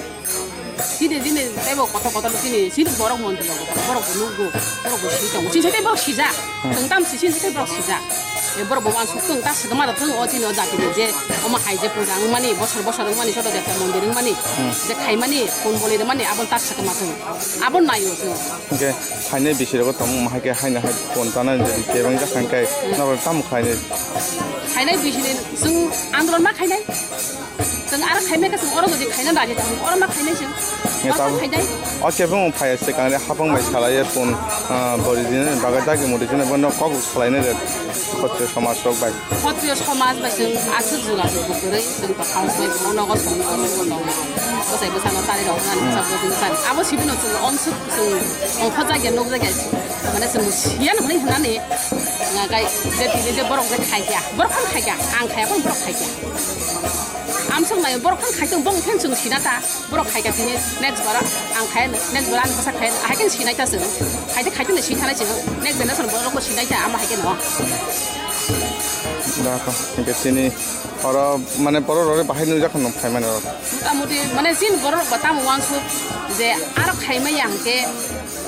চিনে চিনে তাইব কত চিনে বরক মন্দির বরক নুগো বরক সিজা চিনে তাই বরক সিজা থং তাম সিন তাই বরক সিজা বরক ওয়ানসো থং তার সকমা থং ও চিনে জাতি যে ওমা হাইজে প্রজা মানি বছর মনি সদ দেবতা মন্দির মানি যে খাই মানি কোন বলে মানে আবন তার সাথে মাথা আবন নাই ওসে যে খাইনে বেশি রকম তাম মাহাকে হাইনা হাই কোন তানা যদি কেবং যা খানকাই না তাম খাইনে বেশি जों आन्दोलन मा खाइनाय जों आरो खाइमे का जों अर जदि खाइना दानि जों अर मा खाइनाय जों खाइनाय अ केबं फायसे काने हाबं माइ सालाय फोन बरिदिन बागादागे मदिजने बन कग सालायने खत्रिय समाज रक बाय खत्रिय समाज बाय जों आसु जुगा गुरै जों पाखावसे नग सं गसाय बसाना तारि रंनानै साबो जों सान आबो सिबिनो जों अनसु जों अंख जागे नग जागे माने जों सियान होननानै गाय जे बरक जे खाइया बरक खाइया आं खाया पण बरक खाइया आमसं नाय बरक खाइदों बं फेन जों सिनाता बरक खाइया बिनि नेक्स्ट बार आं खाया नेक्स्ट बार आं बसा खाया हायकेन सिनायता जों खाइदों सिनाय जों नेक्स्ट जेनेरेसन बरक सिनायता आमा हायकेन न दाखा गेतिनि और माने बरक रे बाहाय नु जाखन खाइ माने मोटामोटी माने जिन बरक बाताम वानसु जे आरो खाइमै आंके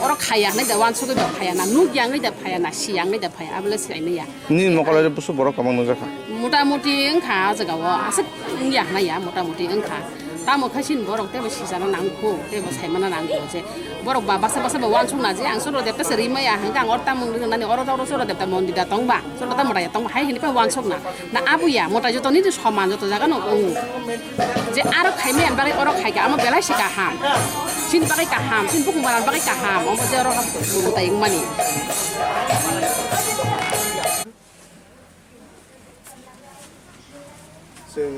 और खाया नै दा वानसु के खाया ना नु ग्यां नै दा खाया ना सियां नै दा खाया आबले सिनायनैया नि मकले बुसु बरक कामं नु जाखा मोटामोटी ओंखा जगाव आसे या नाया मोटामोटी ओंखा तामो खासिन बरक तेबो सिजाना नांगौ तेबो साइमाना नांगौ जे बरक बासा वानसु ना जे आं सरो देबता सरिमै आ हंगा और तामं ननानि और दाव सरो देबता मन्दिरा तंबा सरो ता मराया तंबा हाय हिनि वानसु ना आबुया मोटा जतो नि समान जतो जागा न जे आरो खाइमे बागै और खाइगा आम बेलाय सिका हा सिन बागै का हाम सिन बुकुं बारान बागै का हाम अम जे और मुताय मानि जों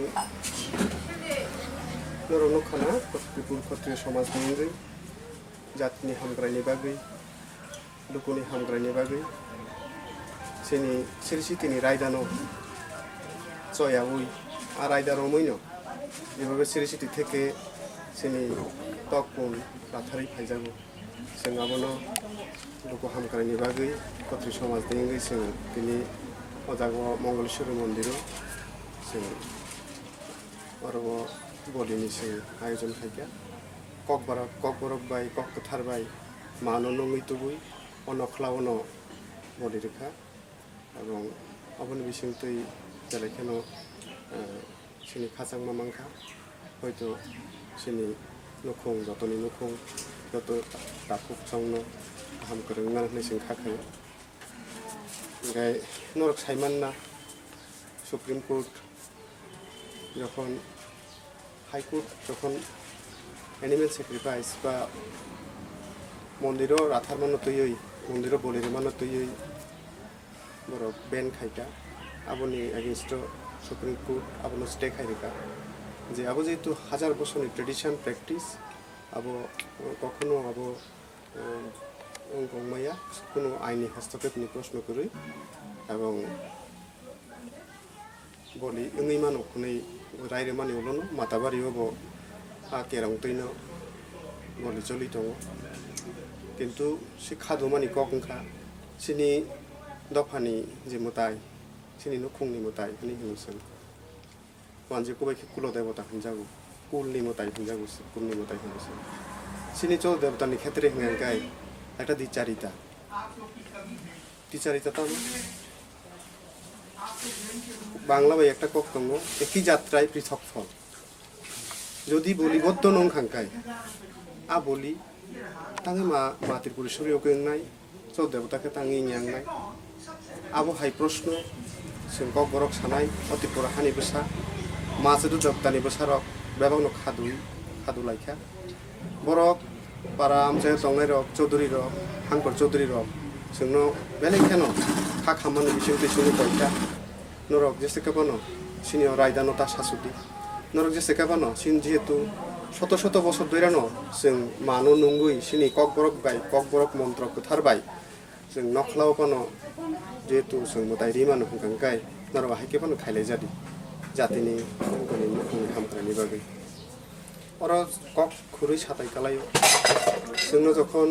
नरनो खाना कक्टपुर खत्रिय समाज मंगै जातिनि हामग्रायनि बागै लुकुनि हामग्रायनि बागै जोंनि सिरिसिटिनि रायदानो जया उइ आ रायदानो मैनो बेबाबो सिरिसिटि থেকে जोंनि तकपुन राथारै फायजागौ जों आबनो लुकु हामग्रायनि बागै खत्रिय समाज मंगै जों दिनै अजागो मंगलेश्वरी मन्दिराव जों और बलिनि से आयोजन खाइया ककबरक बाय कक्तथार बाय मानो नङै तुबुय अनख्लावनो बलि रेखा এবং আবনি বিসংতই যেলেখানো সিনি খাচাং মামাংখা হয়তো সিনি নখং যতনি নখং যত দাকুক সংनो गाहाम गोरोंना होननाय खाखायो ओमफ्राय नरक साइमानना सुप्रिम कोर्ट যখন হাইকোর্ট যখন এনিমেল স্যাক্রিফাইস বা মন্দিরও রাথার মানো তৈয়ই মন্দিরও বলির মানো তৈয়ই বড় বেন খাইকা আবনি এগেনস্ট সুপ্রিম কোর্ট আবনো স্টে খাইরেকা যে আবো যেহেতু হাজার বছরের ট্রেডিশন প্র্যাকটিস আবো কখনো আবো গংমায়া কোনো আইনি হস্তক্ষেপনি প্রশ্ন করি এবং বলি ওই মানো কোনো রাইরে মানি ওলনো মাতাবাড়ি হবো কেরং তৈন বলি চলি দङ কিন্তু সে খাদো মানি কংখা সিনি দফানি যে মোতাই সিনি নখংনি মোতাই হনি হিংসন ওয়ানজে কবাইকে কুল দেবতা হিনজাগো কুলনি মোতাই হিনজাগো কুলনি মোতাই হিংসন সিনি চল দেবতানি ক্ষেত্রে হিঙ্গাই একটা দ্বিচারিতা তো বাংলা বাই একটা কক্তব্য একই যাত্রায় পৃথক ফল যদি বলি বদ্ধ নং খাঙ্কাই আ বলি তাঙ্গে মা ত্রিপুরেশ্বরী ওকে নাই চৌ দেবতাকে তাঙ্গে ইংনাই আবো হাই প্রশ্ন जों kokborok সানাই অতিপুরা হানি বসা মাছ দেবতানি বসারক বেবাংনো খাদু লাইখা বরক পারা আমচাই তংনাই রক চৌধুরী রক হাঙ্কর চৌধুরী রক जोंनो बेलेग केन खा खामानि बिसोर बिसोरनि कयटा नरक जेसे काबानो सिनियो रायदानता सासुति नरक जेसे काबानो सिन जेहेतु शत शत बছর धैरानो जों मानो नंगुइ सिनि kokborok मन्त्र गोथारबाय जों नखलाव पानो जेहेतु जों मोदाय रिमानो हुंखांखाय नरक हायके पानो खायलाय जादि जातिनि हामख्रानि बागै अर कक खुरै साताय कालायो जोंनो जखन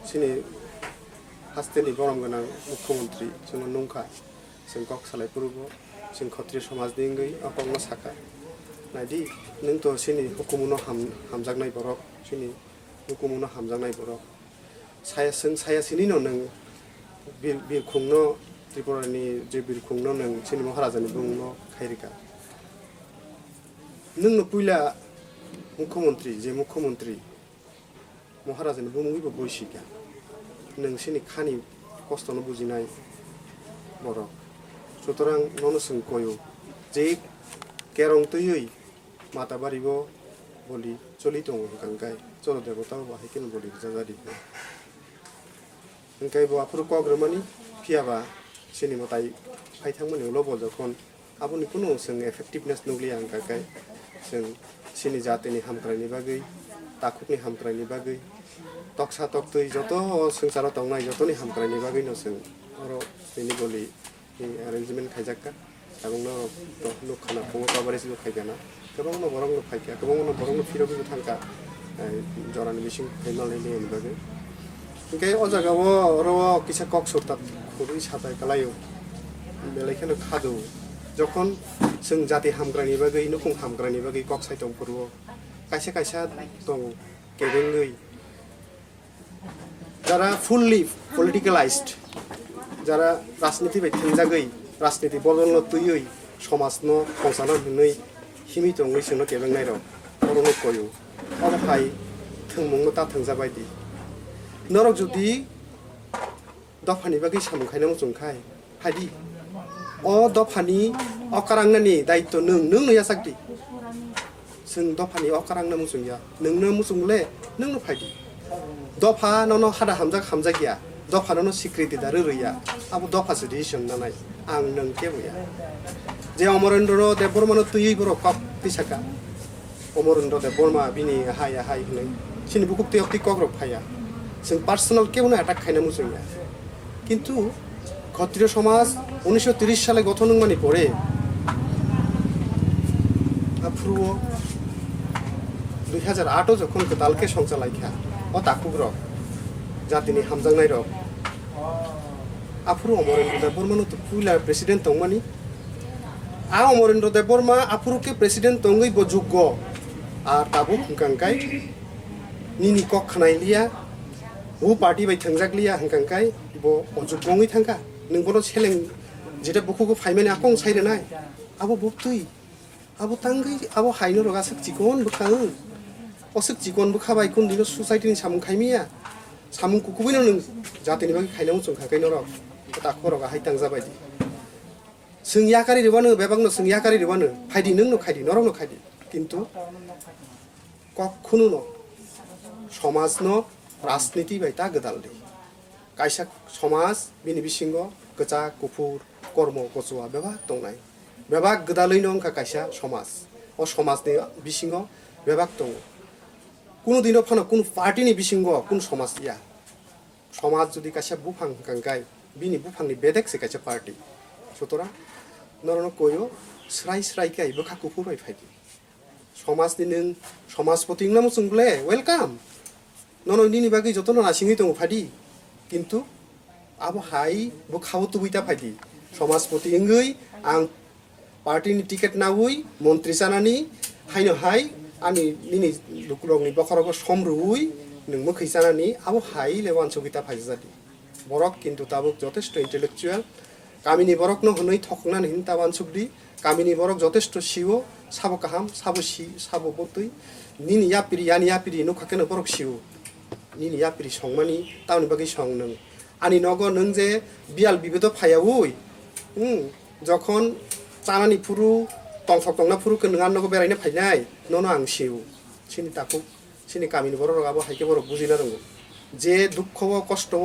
सिनि हास्तेनि गरम गोनां मुख्यमंत्री जोंनो नंखा जों कक सालायपुरबो जों क्षत्रिय समाज दिंगै अपंग साखा नायदि नों तो सिनि हुकुमनो हामजागनाय बरक सिनि हुकुमनो हामजागनाय बरक साया सिनि नों बिरखुंनो त्रिपुरानि जे बिरखुंनो नों सिनि महाराजानि बुंनो खायरिका नों पुइला मुख्यमंत्री महाराजानि बुंगिबो बयसिका नोंसिनि खानि खस्थ'नो बुजिनाय बरक सुतरां ननो जों कयो जे केरं तैयै माताबारिबो बलि चलि दङ गांगाय चल देवता बाहायकेन बलि जाजादि ओंखाय बो आफुर कग्रमानि फियाबा सिनि मताय फाइथांमोनि लबल जखन आबुनि कुनु जों एफेक्टिभनेस नुग्लिया गांगाय जों सिनि जातिनि हामख्रायनि बागै ताखुकनि हामख्रायनि बागै तक्सा तक्तै जत संसाराव दंनाय जतनि हामख्रायनि बागैनो जों अर बेनि गलि एरेन्जमेन्ट खायजाक्का এবং নখানা ফোন কভারেজ খাইগানা गोबां बरं फायका गोबां बरं फिरबो थांका जरानि मिसिं फाइनालि लेन बागे ओंखाय अ जागाव र किसा कक सता खुरै साताय कालायो बेलायखनो खादो যখন जों जाति हामग्रानि बागै नखं हामग्रानि बागै कक साइटं फोरबो कायसा दं केबेंगै যারা ফুললি পলিটিক্যালাইজড যারা রাজনীতি বাই थेंजागै राजनीति बदलनो तुयै समाजनो संसारनो हनै हिमितंगै सोनो केबेंनाय र बरनो कयो अबहाय थंमुंनो ता थंजाबायदि नरक जुदि दफानि बागै सामुखायनो मुजंखाय हादि अ दफानि अकारांनानि दायित्व नों नया साकदि जों दफानि अकारांना मुजंया नोंनो मुजंले नोंनो फायदि दफा ननो हादा हामजा गैया दफा ननो सिक्रिटि दा रोरैया आबो दफा से डिसिसन नानाय आं नों केबोया जे अमरेन्द्र देबबर्मानो तुयै बर कप तिसाका अमरेन्द्र देबबर्मा बिनि हाय हनै सिनि बुकुक तेयक्ति कग्रब फाया जों पार्सोनाल केबोनो अटैक खायना मुजंया किन्तु क्षत्रिय समाज 1930 साले गठन मानि परे आफुरो 2008 যখন কতালকে সংচালাইখা অ তাকুগ্র জাতিনি হামজাংনাই রক आफुरो अमरेन्द्र देबबर्मानो तो पुइला प्रेसिडेंट तंगमानि आ अमरेन्द्र देबबर्मा आफुरो के प्रेसिडेंट तंगै बो जुग्ग आर ताबो हंकांकाय निनि कक खनायलिया हु पार्टी बाय थंजागलिया हंकांकाय बो अजुगंगै थांका नोंबोनो सेलें जेटा बुखुखौ फाइमाने आकं साइरे नाय आबो बक्तुई आबो तांगै आबो हाइनो रगा सक चिकन बुखाङो असक चिकन बुखाबाय कुन दिनो सोसाइटिनि सामुं खाइमिया सामुं कुकुबिनो नों जातिनि बागै खाइनामु चंखाखैनो रग ताखो रगा हाइतां जाबायदि जों याकारि रेबानो बेबागनो जों याकारि रेबानो फाइदि नों न खाइदि नरं न खाइदि किन्तु कखुनु न समाज न राजनीति बायता गदालदि काइसा समाज बिनि बिसिंग गजा गुफुर कर्म गजवा बेबाग दंनाय बेबाग गदालै नंका काइसा समाज अ समाजनि बिसिंग बेबाग दं कुनु दिनो फानो कुनु पार्टीनि बिसिंग कुनु समाज या समाज जुदि काइसा बुफां कांगाय बिनि बुफांनि बेदेकसे काइसा पार्टी सुतरां नरनो कोयो स्राय स्राय काइ बखा कुफुर बाय फाइदि समाजनि नों समाजपति नाम सुंगले वेलकाम ननो निनि बागै जतन नासिङै दङ फादि किन्तु आबो हाई बुखाव तुबिता फादि समाजपति इंगै आं पार्टीनि टिकेट नावै मन्त्रि जानानै हाइनो हाय आंनि निनि लुकुरंनि बखरगो समरुइ नों मोखै जानानै आबो हाई लेवान सबिता फाइजादि बरक किन्तु ताबो जथेष्ट इन्टेलेक्चुअल गामिनि बरक न हनै थखनानै हिन ताबान सुबदि गामिनि बरक जथेष्ट सिओ साबो काहाम साबो सि साबो बतै निनि यापिरि यानि यापिरि नखाकेनो बरक सिओ निनि यापिरि संमानि तावनि बागै सं नों आनि नगो नों जे बियाल बिबेद फायावै जखन चानानि फुरु तंफक तंना फुरुखौ नों आनगो बेरायनो फायनाय ननो आं सिउ सिनि ताकु सिनि गामिनि बर रगाबो हाइके बर बुजिना रोंगो जे दुखव कष्टव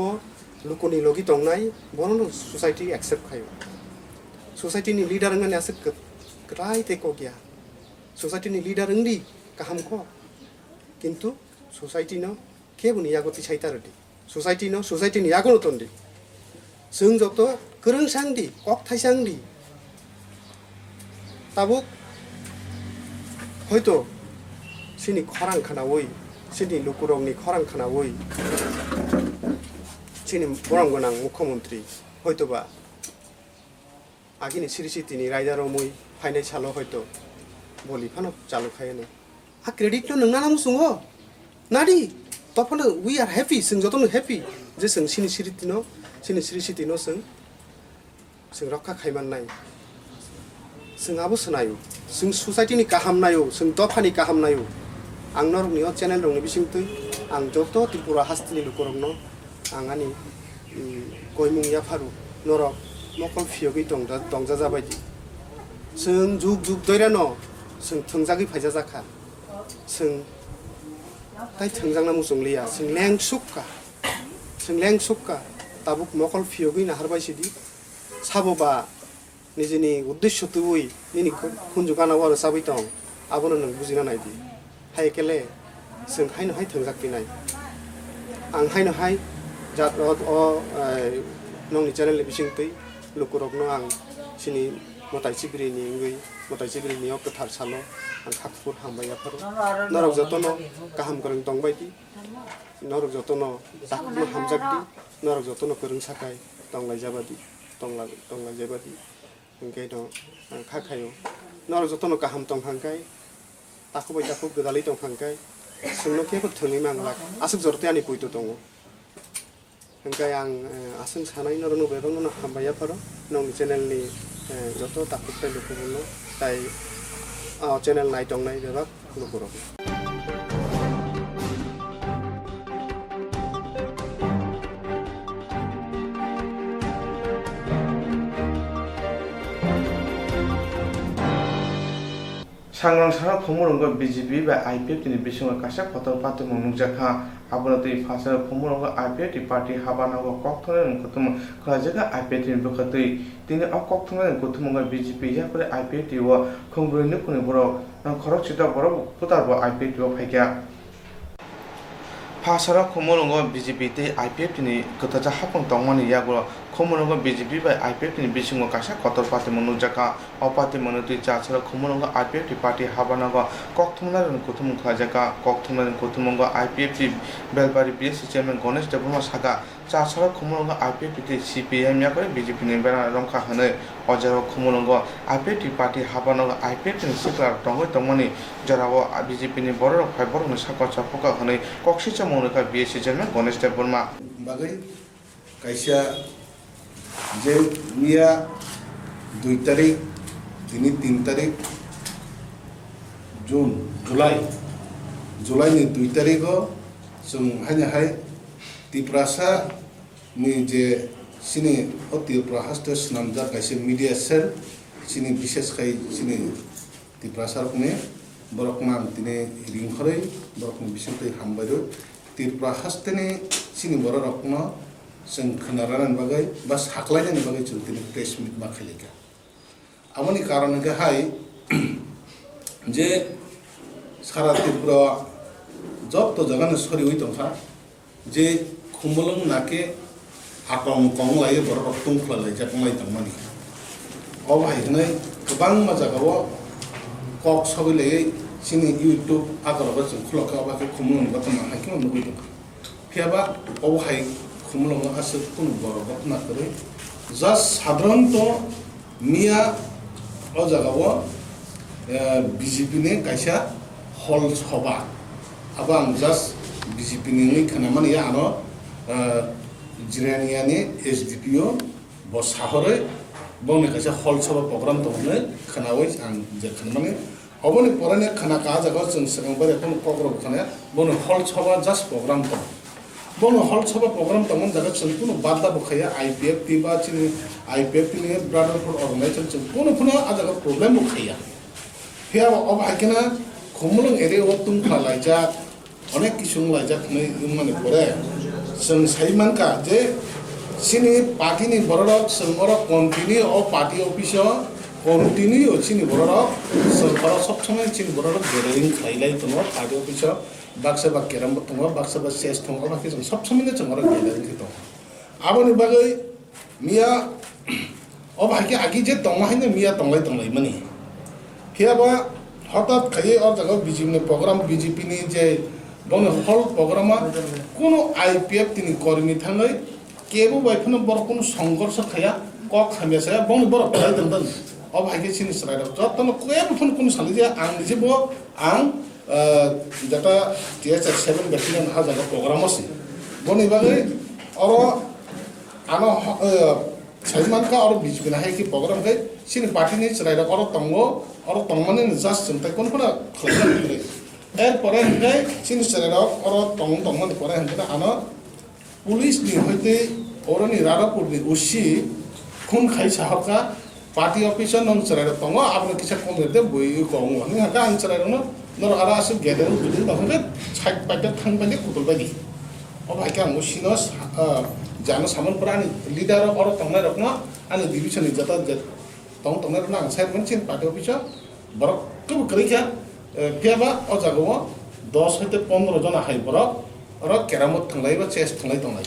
लुकुनि लगी तंनाय बरनो सोसाइटी एक्सेप्ट खायो सोसाइटीनि लिडार ngane आसे क्राइ तेको गया सोसाइटीनि लिडार ngdi kaham ko किन्तु सोसाइटी न केबुनि यागति साइतारदि सोसाइटी नि यागनो तंदि जों जतो गोरों सांदि कक थाइसांदि ताबुक हयतो सिनि खरां खानावै सिनि लुकुरंनि खरां खानावै सिनि बरं गोनां मुख्यमंत्री हयतोबा आगिनि सिरिसितिनि रायदार मै फाइनाय सालो हयतो बलि फानो चालु खायनो आ क्रेडिट न नोंना नाम सुङो नाडी तफनो वी आर हैप्पी जों जतनो हैप्पी जे जों सिनि सिरिसितिनो जों रक्षा खायमाननाय जों आबो सनायो जों सोसाइटीनि गाहाम नायो जों दफानि गाहाम नायो आं नरनि चेनेल रंनि बिसिंतै आं जत त्रिपुरा हास्तिनि लुकुरंनो आं आनि गयमुंया फारु नरक मकल फियोगै दंजा जाबायदि जों जुग जुग दैरानो जों थोंजागै फायजा जाखा जों ताइ थोंजांना मुसुंलिया जों लेंसुक्का ताबुक मकल फियोगै नाहारबायसिदि साबोबा निजेनि उद्देश्य तुबै निनि खुनजु गानाव आरो साबै दं आबोनो नों बुजिना नायदि हायकेले जों हायनो हाय थोंजाखिनाय आं हायनो हाय जात नंनि चेनेलनि बिसिंतै लुकुरकनो आं सिनि मताइ चिब्रिनि गोथार सालो आं खाखुर हामबायाफोर नरक जतनो गाहाम गोरों दंबायदि नरक जतनो दाखुनो हामजाकदि नरक जतनो गोरों साखाय दंलायजाबादि दंलायजाबादि ओंखाय दं आं खाखायो नरक जतनो गाहाम दंखांखाय ताखुबाय ताखु गोदालै दंखांखाय सोंनो केबो थोङै मांला आसुक जरते आनि पयतो दङ ओंखाय आं आसों सानाय नरनो बेरनो हामबायाफोर नंनि चेनेलनि जत ताखुबताय लुकुरनो ताइ चेनेल नाय दंनाय बेबा लुकुरक सांग्रांसारा फमुरंग बीजेपी बा आईपीएफ नि बिसंग कासा खतर पाते मनुजाखा आबनतै फासर फमुरंग आईपीएफ पार्टी हाबानागो कक्थने कुतुम खलाजगा आईपीएफ नि बखतै तिनि अकक्थने कुतुमंग बीजेपी या पर आईपीएफ व खंग्रनि कुनि बरो खरक चिता बरो पुतारबो आईपीएफ व फाइका फासरा खमुरंग बीजेपी ते आईपीएफ नि कतजा हापन तंगमनि यागो खमुरंग बीजेपी बा आईपीएफ नि बिसंग कासा खतर पाते मनुजाखा अपाते मनतै चासरा खमुरंग आईपीएफ पार्टी हाबानाग कक्थमनार कुथुम खलाजगा कक्थमनार कुथुमंग IPF Belbari BSC chairman Ganesh Debbarma सागा चासरा खमुरंग आईपीएफ सीपीएम या करे बीजेपी नि बेरा रंखा हने अजर खमुरंग आईपीएफ पार्टी हाबानाग आईपीएफ नि सिक्लार तंगै तंगमनि जराव बीजेपी नि बर फाइबर न साका चपका हने कक्सिचा मौनका बीएससी चेयरमैन गणेश देवबर्मा बागै कायसा যে মিয়া 2 তারিখ তিনি 3 তারিখ जुलाइनि 2 तारिखआव जों हाय तिप्रासा नि जे सिनि तिप्रा हास्ते स्नामजा कायसे मीडिया सेल सिनि विशेष खाय सिनि तिप्रासा रखने बरकना तिने रिंखरै बरकनि बिसंतै हामबायरो तिप्रा हास्तेनि सिनि बर रखना जों खोनारान बागै बा साख्लायनायनि बागै जों तिने प्रेस मिट मा खालायगा आमनि कारण हाय जे सारा त्रिपुरा जब तो जगह सरी हुई तंखा जे खुमलंग नाके आटं कं लायो बर रक्तुं खलाय जाकंलाय तंमानि अब हायनै गोबां माजागाव कक सबै सिनि यूट्यूब आगरबा जों खुलका बाके खुमलंग बातमा हायके मन गय तंखा फियाबा अब हाय खुमलंग आसे कुन बर बातमा करे जास साधारणत मिया अ जगाव बीजेपी ने कैसा हल सभा अब आं जास्ट बीजेपी नि खोनामानि आनो जिरानियानि एसडीपीओ बसाहरै बने कैसा हल सभा प्रोग्राम दंनो खोनावै आं जे खोनामानि अबनि परने खोनाका जागा जों सिगांबार एकदम कग्रब खोनाया बने हल सभा जास्ट प्रोग्राम दं बने हल सभा प्रोग्राम दंमोन जागा जों कुनु बादा बखाया आईपीएफ टी बा चिनि आईपीएफ नि ब्रादारहुड अर्गेनाइजेशन जों कुनु आजागा प्रॉब्लेम बखाया फिर अब हाइकेना खुमलंग एरिया तुमखा लाइजा अनेक किसुं लाइजा माने परे जों साइमानका जे सिनि पार्टी नि बररक जों continue a party office continue सिनि बररक सरकार सब समय सिनि बररक गेदरिंग खाइलाय दङ पार्टी ऑफिस बाक्सा बा केराम दङ बाक्सा बा सेस दङ बाकी जों सब समय जों गेदरिंग दङ आबनि बागै मिया अब हाइके आगि जे दङ हाइने मिया दंलाय माने फियाबा हठात खाई और जगह बीजेपी नि जे बन हल प्रोग्राम कोनो आईपीएफ तिनि कर्मी थाङै केबो बायफोन बर कोनो संघर्ष खाया क खामियासा बन बर खाय दंदन अब हाइके सिनि सराय जतन केबो फन कोनो सालि जे आं निजेबो आं जता टीएचआर 7 बेटिलियन हा जगह प्रोग्राम अछि बनि बागै और आनो साइमानका और बीजेपी ना है कि प्रोग्राम के सिनि पार्टी नि सराय और तंगो और तंगमाने जास्ट जोंथाय कोनफोरा खालामनाय एर परे हंगाय सिनि सराय और तंगमान परे हंगाय आनो पुलिस नि होइते औरनि रारापुरनि उसी खुन खाइ साहका पार्टी ऑफिसर नन सराय तंगो आपन किसा कमरेदे बय कङ नि हाका आं सराय न नर आरा आसे गेदेर गुदि दंगे साइड पाइटे थांबानि कुतल बायदि अब हाइका आं उसिनस जानो सामनफोरानि लिडार और तंगनाय रखना आनि डिविजन जता तंगनाय रखना आं साइड मोनसिन पार्टी ऑफिसर बर कब करिखा फियाबा अ जागो 10 हते 15 जना हाइ बर और केरामत थांलायबा चेस थांलाय दंलाय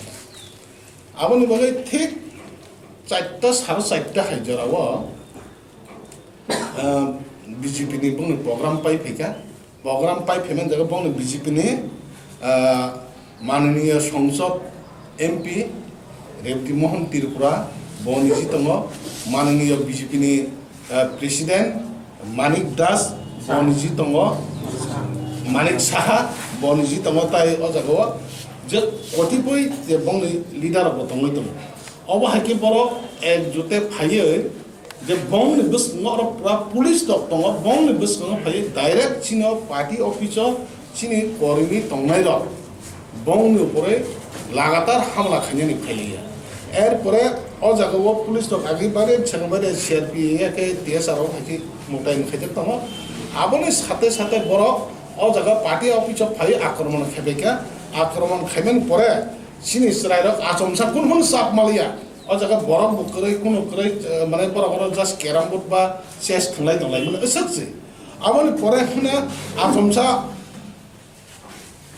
आबनि बगै ठीक 4टा 4:30 हाइ जराव बीजेपी नि बुंनो प्रोग्राम पाइ फैका प्रोग्राम पाइ फेमेन जगह बुंनो बीजेपी नि माननीय संसद एमपी रेवती मोहन त्रिपुरा बनिजी दङ माननीय बीजेपी नि प्रेसिडेंट मानिक दास बनिजी दङ मानिक साहा बनिजी दङ ताइ अ जागाव जे कतिपय जे बंनि लिडार दङ अब हाइके बर एकजुटे फायो जे बंनि बस नर पूरा पुलिस दङ बंनि बस फायो डाइरेक्ट सिनो पार्टी ऑफिस सिनि कर्मी दंनाय र बंनि ऊपरे लगातार हमला खाने फैलिया एर परे अ जागाव पुलिस दं आगि बारे छंगबारे सीआरपी के टीएसआर हाकि मोटाइन खाइदे दङ आबनि साथे साथे बर अ जागा पार्टी ऑफिस फाइ आक्रमण खेबेका आक्रमण खेमेन परे सिनि सरायरक आचमसा कुन साप मालिया अ जागा बर बुकरै कुन करै माने बर जास्ट केराम बोर्ड बा चेस थंलाय दंलाय माने असकसे आबनि परे हना आचमसा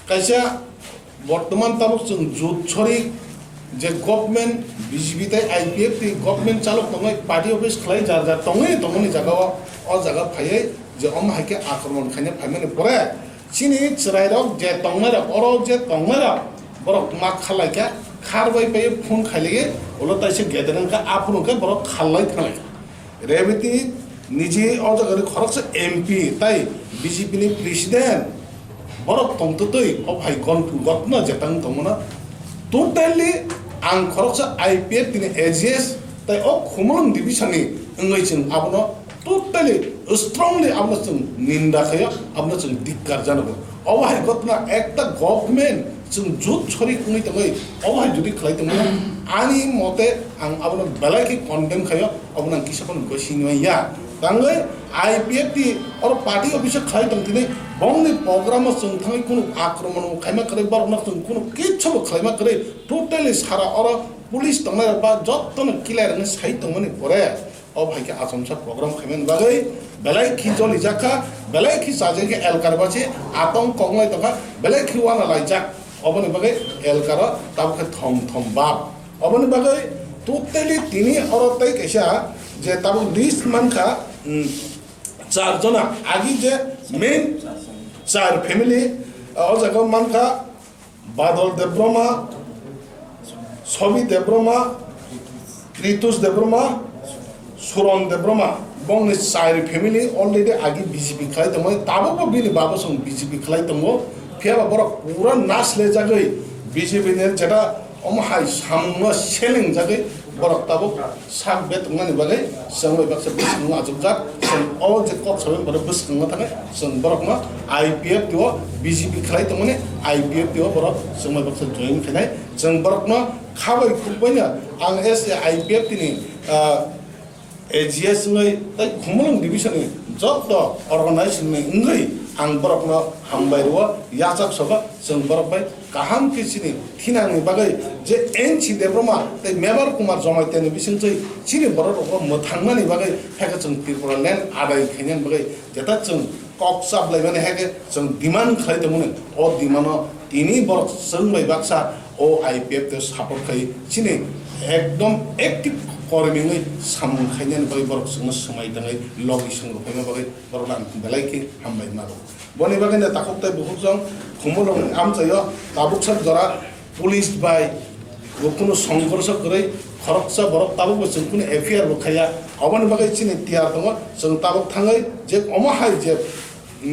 कैसा बर्तमान तब जों जुट छरी जे गवर्नमेंट बीजेपी ते आईपीएफ ती गवर्नमेंट चालक दङ पार्टी ऑफिस खलाय जार दङनि जागाव अ जागा फायै जे अम हाइके आक्रमण खाने फाइमाने परे सिनि चरायरक जे तंगनाय और जे तंगनाय बर मा खालायका खारबाय पाय फोन खालिगे ओलो ताइसे गेदरन का आपन के बर खालाय खालाय रेवती निजे अ जागा खरकस एमपी ताइ बीजेपी नि प्रेसिडेंट बरक तंतुतै अब हाइ गतना जेतां तमना टोटली आं खरकस आईपीएफ तिनि एजेस তাই ও খুমলং ডিভিশনে ওই जों আবনো টোটালি স্ট্রংলি আমরা जों নিন্দা খাইয়া আমরা जों ধিক্কার জানাবো অবাহাই ঘটনা একটা গভর্নমেন্ট जों जुद ছড়ি কুনি তঙ্গই অবাহাই যদি খাইতমো आंनि मते आं आबनो बेलायखि कन्डेम खायो अबनो किसपन गसिनया तांगै आईपीएफटी और पार्टी ऑफिस खाइ तंतिने बंगनि प्रोग्राम जों थाङै कुनु आक्रमण खाइमा करे बरना जों कुनु किछबो खाइमा करे टोटली सारा और पुलिस तंगै बा जत्तन क्लियर ने साइ तंगनि परे अबहायके आसमसा प्रोग्राम खाइमेन बागै बेलायखि जलि जाखा बेलायखि साजेके एलकारबाचे आतंक कंगै तका बेलायखि वाला लाइजा अबनि बागै एलकार ताबखे थम थम बाप अबनि बागै टोटली तिनी अरतै कैसा जे ताबु लिस्ट मानखा चार जना आगि जे मेन चार फैमिली और जगह मानखा बादल देब्रमा छवि देब्रमा कृतुष देब्रमा सुरन देब्रमा बंगनि चार फैमिली अलरेडी आगि बीजेपी खाइ दमो ताबो बिनि बाबो सं बीजेपी खाइ दमो फेबा बर पूरा नासले जागै बीजेपी ने जेटा अमहाय सामनो सेलिं जागै बरक ताबो साग बेत ngani बागै संबै बाक्सा बिसनु आजुजाक जों अ जे कक सबै बर बिसनु थाङै जों बरकमा आईपीएफ दिव बीजेपी खाइ दमने आईपीएफ दिव बरक संबै बाक्सा जइन खनाय जों बरकमा खाबै खुबैना आं एस आईपीएफ तिनि एजीएस ngै तै खुमलंग डिभिजन जत अर्गनाइजेसन ngै आं बरकमा हामबायरो याचक सभा जों बरकबाय काहाम किसिनि थिनांनि बागै जे एनसी देब्रमा तै मेबर कुमार जमायतेनि बिसिं चाहिँ चिनि बरक मथांनानि बागै हेके जों त्रिपुरा ल्यान्ड आदाय खैनान बागै जेता जों कक्साब लायमाने हेके जों डिमान्ड खालायदोंमोन अ डिमान्ड तिनि बरक जोंबाय बाक्सा ओ आईपीएफ ते सापर्ट खाय चिनि एकदम एक्टिभ कर्मीङै सामुं खायनान बागै बरक जों समायदङै लगि संरफायमा बागै बरक आं बेलायखि हामबाय मारो बनि बागैनो ताखुक्ताय बहुत जों खुमलंग आमचायो ताबुकसा जरा पुलिस बाय कोनो संघर्ष करे खरकसा बरक ताबुक जों कोनो एफआईआर बखाया अबनि बागै चिनि तियार दङ जों ताबुक थाङै जे अमहाय जे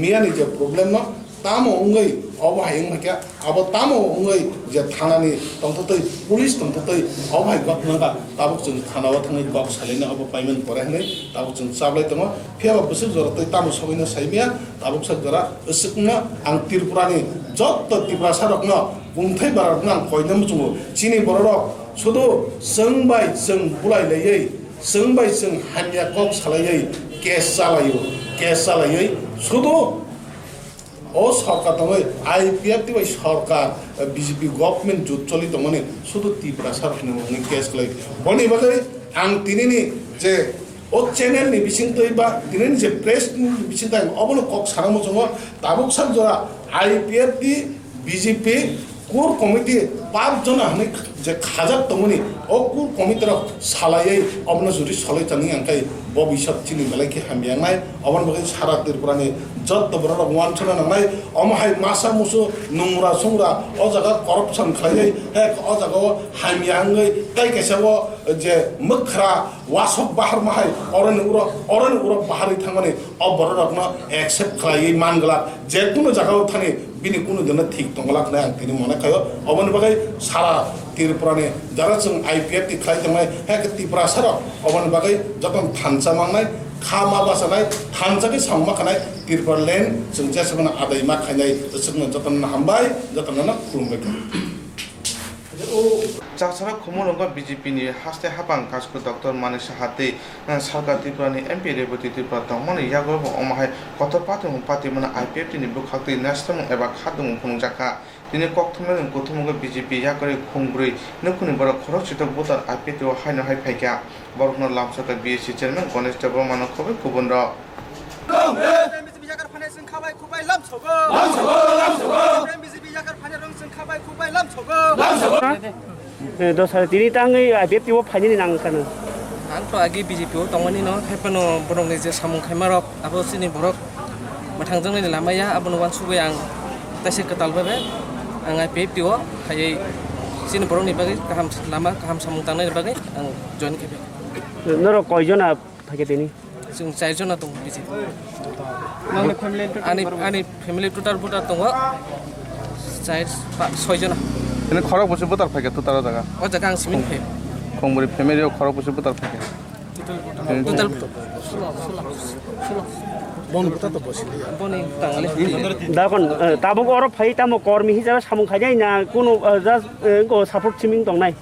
मियानि जे प्रब्लेम न तामो उङै अबहाय इंमाक्या अब तामो उङै जे थानानि तंथतै पुलिस तंथतै अबहाय गतनागा ताबुक जों थानाव थाङै गक सालायनो अब पाइमेन परे हनै ताबुक जों साबलाय दङ फेबा बसु जरतै तामो सगैनो साइमिया ताबुक सगरा उसुकना आं त्रिपुरानि जत्त त्रिपुरा सारकनो बुंथाय बारकना आं कयनम जुङो चिनि बरक सुदु जोंबाय जों बुलायलायै जोंबाय जों हानिया गक सालायै केस सालायै सुदु ओ सरकार तंगै आईपीएफ तिबाय सरकार बीजेपी गवर्नमेंट जुत चलि तंगने सुदु त्रिपुरा सरकारनि मुङै केस खालाय बनि बागै आं तिनिनि जे ओ चैनल नि बिसिंतै बा तिनिनि जे प्रेस नि बिसिंतै अबनो कक सारामो जोङो ताबुक सान जरा आईपीएफ ति बीजेपी कोर कमिटी 5 जना हनै जे खाजाक तंगनि ओ कोर कमिटी र सालायै अबनो जुरि सलै तनि अंकाय भबिष्यत चिनि बेलायखि हामियांनाय अबन बगै सारा त्रिपुरानि जत बरक वान छना नांनाय अमहाय मासा मुसु नुंगरा सुंगरा अ जागा करप्शन खालायै हे अ जागा हामियांगै ताइ केसाव जे मखरा वासक बाहार माहाय अरन उर बाहारै थांमाने अ बरकनो एक्सेप्ट खालायै मानगला जे कुनु जागाव थानि बिनि कुनु जन ठीक तंगलाक नाय आं तिनि मने खायो अबन बगै सारा त्रिपुरानि जारा जों आईपीएफ ति खालाय तंगाय हे त्रिपुरा सारा अबन बगै जतन थानसा मांनाय खामा बासानाय थानसाके साममा खानाय त्रिपुरा ल्यान्ड जों जेसेबां आदाय मा खायनाय जों जतन हामबाय जतन खुलुमबाय जासारा खुमलंग बीजेपी नि हास्ते हाबां कासको डॉक्टर मानिक साहाते सरकार त्रिपुरानि एमपी रेबती त्रिपुरा तंगमनि यागो अमहाय कतर पार्टी मन आईपीएफ नि बुखाक्ति नेशनल एबा खादुं खुंजाखा दिनै कक्तमा गथमुगा बीजेपी यागरे खुंब्रै नकुनि बर खरचित भोटार आईपीएफ ओ हायनो हाय फायका बरकनो लामसका बीएससी चेयरमैन गणेश देव मानो खबै गुबुन र बीजेपी जाकर फाने जों खाबाय खुबाय लामसगो बीजेपी जाकर फाने रं जों खाबाय खुबाय लामसगो दसरा तिनि ताङै आईपीएफ तिव फाइनि नांखानो आंथ' आगि बीजेपीआव दंमोन न खायफानो बरंनि जे सामुं खायमारक आबो सिनि बरक माथांजोंनि लामाया आबो वान सुबै आं तासे कतालबाबे आं आईपीएफ तिव खायै सिनि बरंनि बागै गाहाम लामा गाहाम सामुं तांनायनि बागै आं जइन खायबाय नर कयजना फाके तिनि जों 4 जना दं बीजेपी आंनि फेमिलि टोटाल भोटार दङ 4-6 जना एने खरक बसे भोटार फायका तो तारा जागा ओ जागा आं सिमिन फै খংবরি ফ্যামিলিও খরক বসে পুতার থাকে दाखन ताबो अर फाइ तामो कर्मी हिसाबै सामुं खाइनाय ना कुनु जास्ट सापर्ट सिमिं दंनाय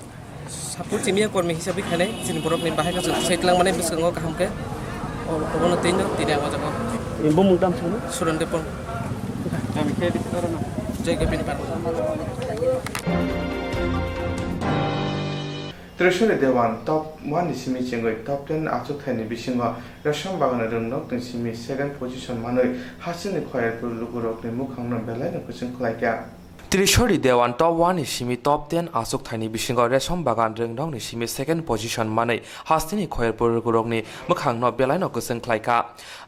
सापर्ट सिमिया कर्मी हिसाबै खानाय जोंनि बर'नि बाहाय गासै साइक्लां माने बिसङाव गाहामके अबनो तिनो तिने आवा जागो एम्बो मुंदाम सोनो सुरन्देपन जायगा पिन पार त्रिशूल देवान टॉप 1 सिमी चिंगै टॉप 10 आचु थाइनि बिसिङा रेशम बागान रोंनक सिमी सेकेंड पोजीशन मानै हासिनि खयरपुर लुगुरकनि मुखांनो बेलायनो कुसिं खलायका त्रिशूल देवान टॉप 1 सिमी टॉप 10 आचुक थाइनि बिसिङा रेशम बागान रोंनक सिमी सेकेंड पोजीशन मानै हासिनि खयरपुर लुगुरकनि मुखांनो बेलायनो कुसिं खलायका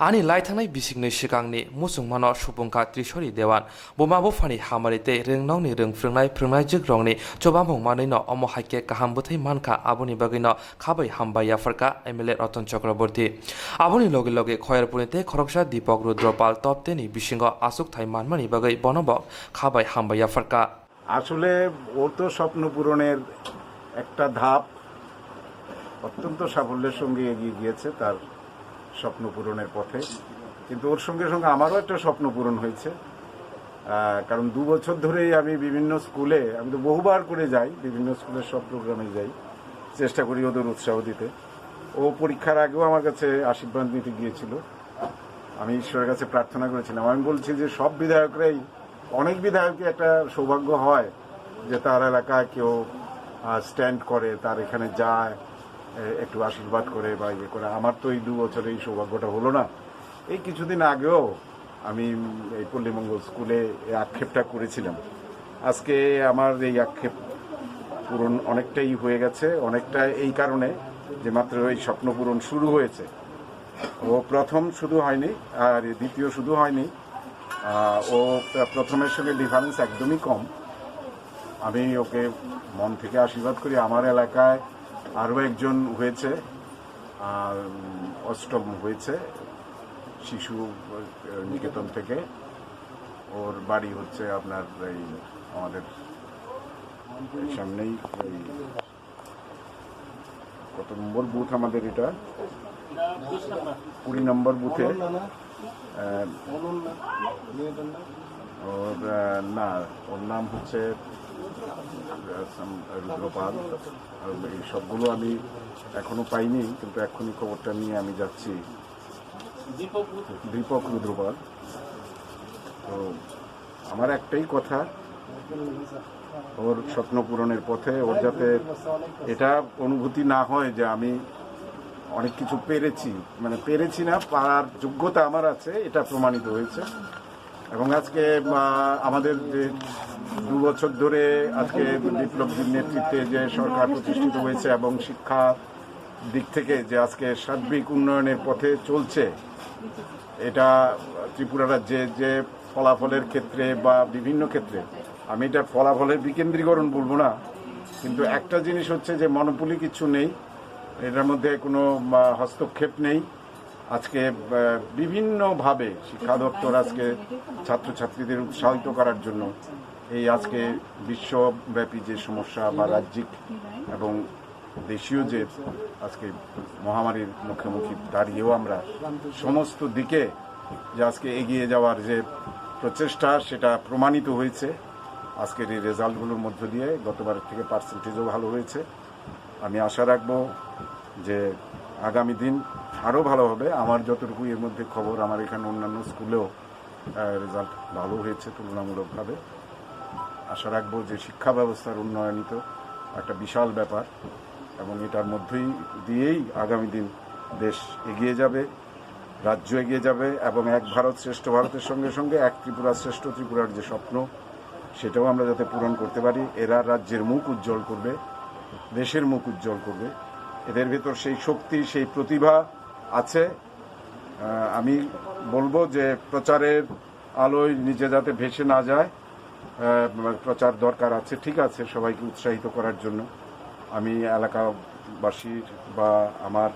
आनि लाइथांनाय बिसिंनि सिगांनि मुसुंमानो सुबुंका त्रिशूल देवान बोमाबो फानि हामारिते रोंनकनि रोंफ्रोंनाय फ्रोंनाय जिग्रंनि चबामों मानैनो अमो हाइके गाहाम बुथै मानका आबुनि बागैनो खाबै हामबाया फरका एमएलए रतन चक्रवर्ती आबुनि लगे लगे खयरपुरनिते खरकसा दीपक रुद्रपाल टॉप 10 नि बिसिङा आचुक थाइ मानमानि बागै बनबक खाबै हामबाया फरका আসলে ও তো স্বপ্ন পূরণের একটা ধাপ অত্যন্ত সাফল্যের সঙ্গে এগিয়ে গিয়েছে তার স্বপ্ন পূরণের পথে কিন্তু ওর সঙ্গে সঙ্গে আমারও একটা স্বপ্ন পূরণ হয়েছে কারণ 2 বছর ধরেই আমি বিভিন্ন স্কুলে আমি তো বহুবার করে যাই বিভিন্ন স্কুলের সব প্রোগ্রামে যাই চেষ্টা করি ওদের উৎসাহ দিতে ও পরীক্ষার আগেও আমার কাছে আশীর্বাদ নিতে গিয়েছিল আমি ঈশ্বরের কাছে প্রার্থনা করেছিলাম আমি বলছি যে সব বিধায়করাই অনেক বিধায়কের একটা সৌভাগ্য হয় যে তার এলাকায় কেউ স্ট্যান্ড করে তার এখানে যায় একটু আশীর্বাদ করে বা ইয়ে করে আমার তো এই 2 বছরে এই সৌভাগ্যটা হলো না এই কিছুদিন আগেও আমি এই পল্লীমঙ্গল স্কুলে এই আক্ষেপটা করেছিলাম আজকে আমার এই আক্ষেপ পূরণ অনেকটাই হয়ে গেছে অনেকটা এই কারণে যে মাত্র এই স্বপ্ন পূরণ শুরু হয়েছে ও প্রথম শুধু হয়নি আর দ্বিতীয় শুধু হয়নি ও প্রথমের সঙ্গে ডিফারেন্স একদমই কম আমি ওকে মন থেকে আশীর্বাদ করি আমার এলাকায় আরও একজন হয়েছে অষ্টম হয়েছে শিশু নিকেতন থেকে ওর বাড়ি হচ্ছে আপনার এই আমাদের সামনেই কত নম্বর বুথ আমাদের এটা 20 নম্বর বুথে ওর না ওর নাম হচ্ছে রুদ্রপাল এই সবগুলো আমি এখনো পাইনি কিন্তু এখনই খবরটা নিয়ে আমি যাচ্ছি দীপক রুদ্রপাল তো আমার একটাই কথা ওর স্বপ্ন পূরণের পথে ওর যাতে এটা অনুভূতি না হয় যে আমি অনেক কিছু পেরেছি না পারার যোগ্যতা আমার আছে এটা প্রমাণিত হয়েছে এবং আজকে আমাদের যে 2 বছর ধরে আজকে বিপ্লবীর নেতৃত্বে যে সরকার প্রতিষ্ঠিত হয়েছে এবং শিক্ষা দিক থেকে যে আজকে সার্বিক উন্নয়নের পথে চলছে এটা ত্রিপুরা রাজ্যে যে ফলাফলের ক্ষেত্রে বা বিভিন্ন ক্ষেত্রে আমি এটা ফলাফলের বিকেন্দ্রীকরণ বলবো না কিন্তু একটা জিনিস হচ্ছে যে মনোপলি কিছু নেই এটার মধ্যে কোনো হস্তক্ষেপ নেই আজকে বিভিন্নভাবে শিক্ষা দপ্তর আজকে ছাত্রছাত্রীদের উৎসাহিত করার জন্য এই আজকে বিশ্বব্যাপী যে সমস্যা বা রাজ্যিক এবং দেশীয় যে আজকে মহামারীর মুখোমুখি দাঁড়িয়েও আমরা সমস্ত দিকে যে আজকে এগিয়ে যাওয়ার যে প্রচেষ্টা সেটা প্রমাণিত হয়েছে আজকের এই রেজাল্টগুলোর মধ্য দিয়ে গতবারের থেকে পার্সেন্টেজও ভালো হয়েছে আমি আশা রাখবো যে আগামী দিন আরও ভালো হবে আমার যতটুকু এর মধ্যে খবর আমার এখানে অন্যান্য স্কুলেও রেজাল্ট ভালো হয়েছে তুলনামূলকভাবে আশা রাখবো যে শিক্ষা ব্যবস্থার উন্নয়নিত একটা বিশাল ব্যাপার এবং এটার মধ্যেই দিয়েই আগামী দিন দেশ এগিয়ে যাবে রাজ্য এগিয়ে যাবে এবং এক ভারত শ্রেষ্ঠ ভারতের সঙ্গে সঙ্গে এক ত্রিপুরা শ্রেষ্ঠ ত্রিপুরার যে স্বপ্ন সেটাও আমরা যাতে পূরণ করতে পারি এরা রাজ্যের মুখ উজ্জ্বল করবে দেশের মুখ উজ্জ্বল করবে এদের ভেতর সেই শক্তি সেই প্রতিভা আছে আমি বলবো যে প্রচারের আলোয় নিজে যাতে ভেসে না যায় প্রচার দরকার আছে ঠিক আছে সবাইকে উৎসাহিত করার জন্য আমি এলাকাবাসীর বা আমার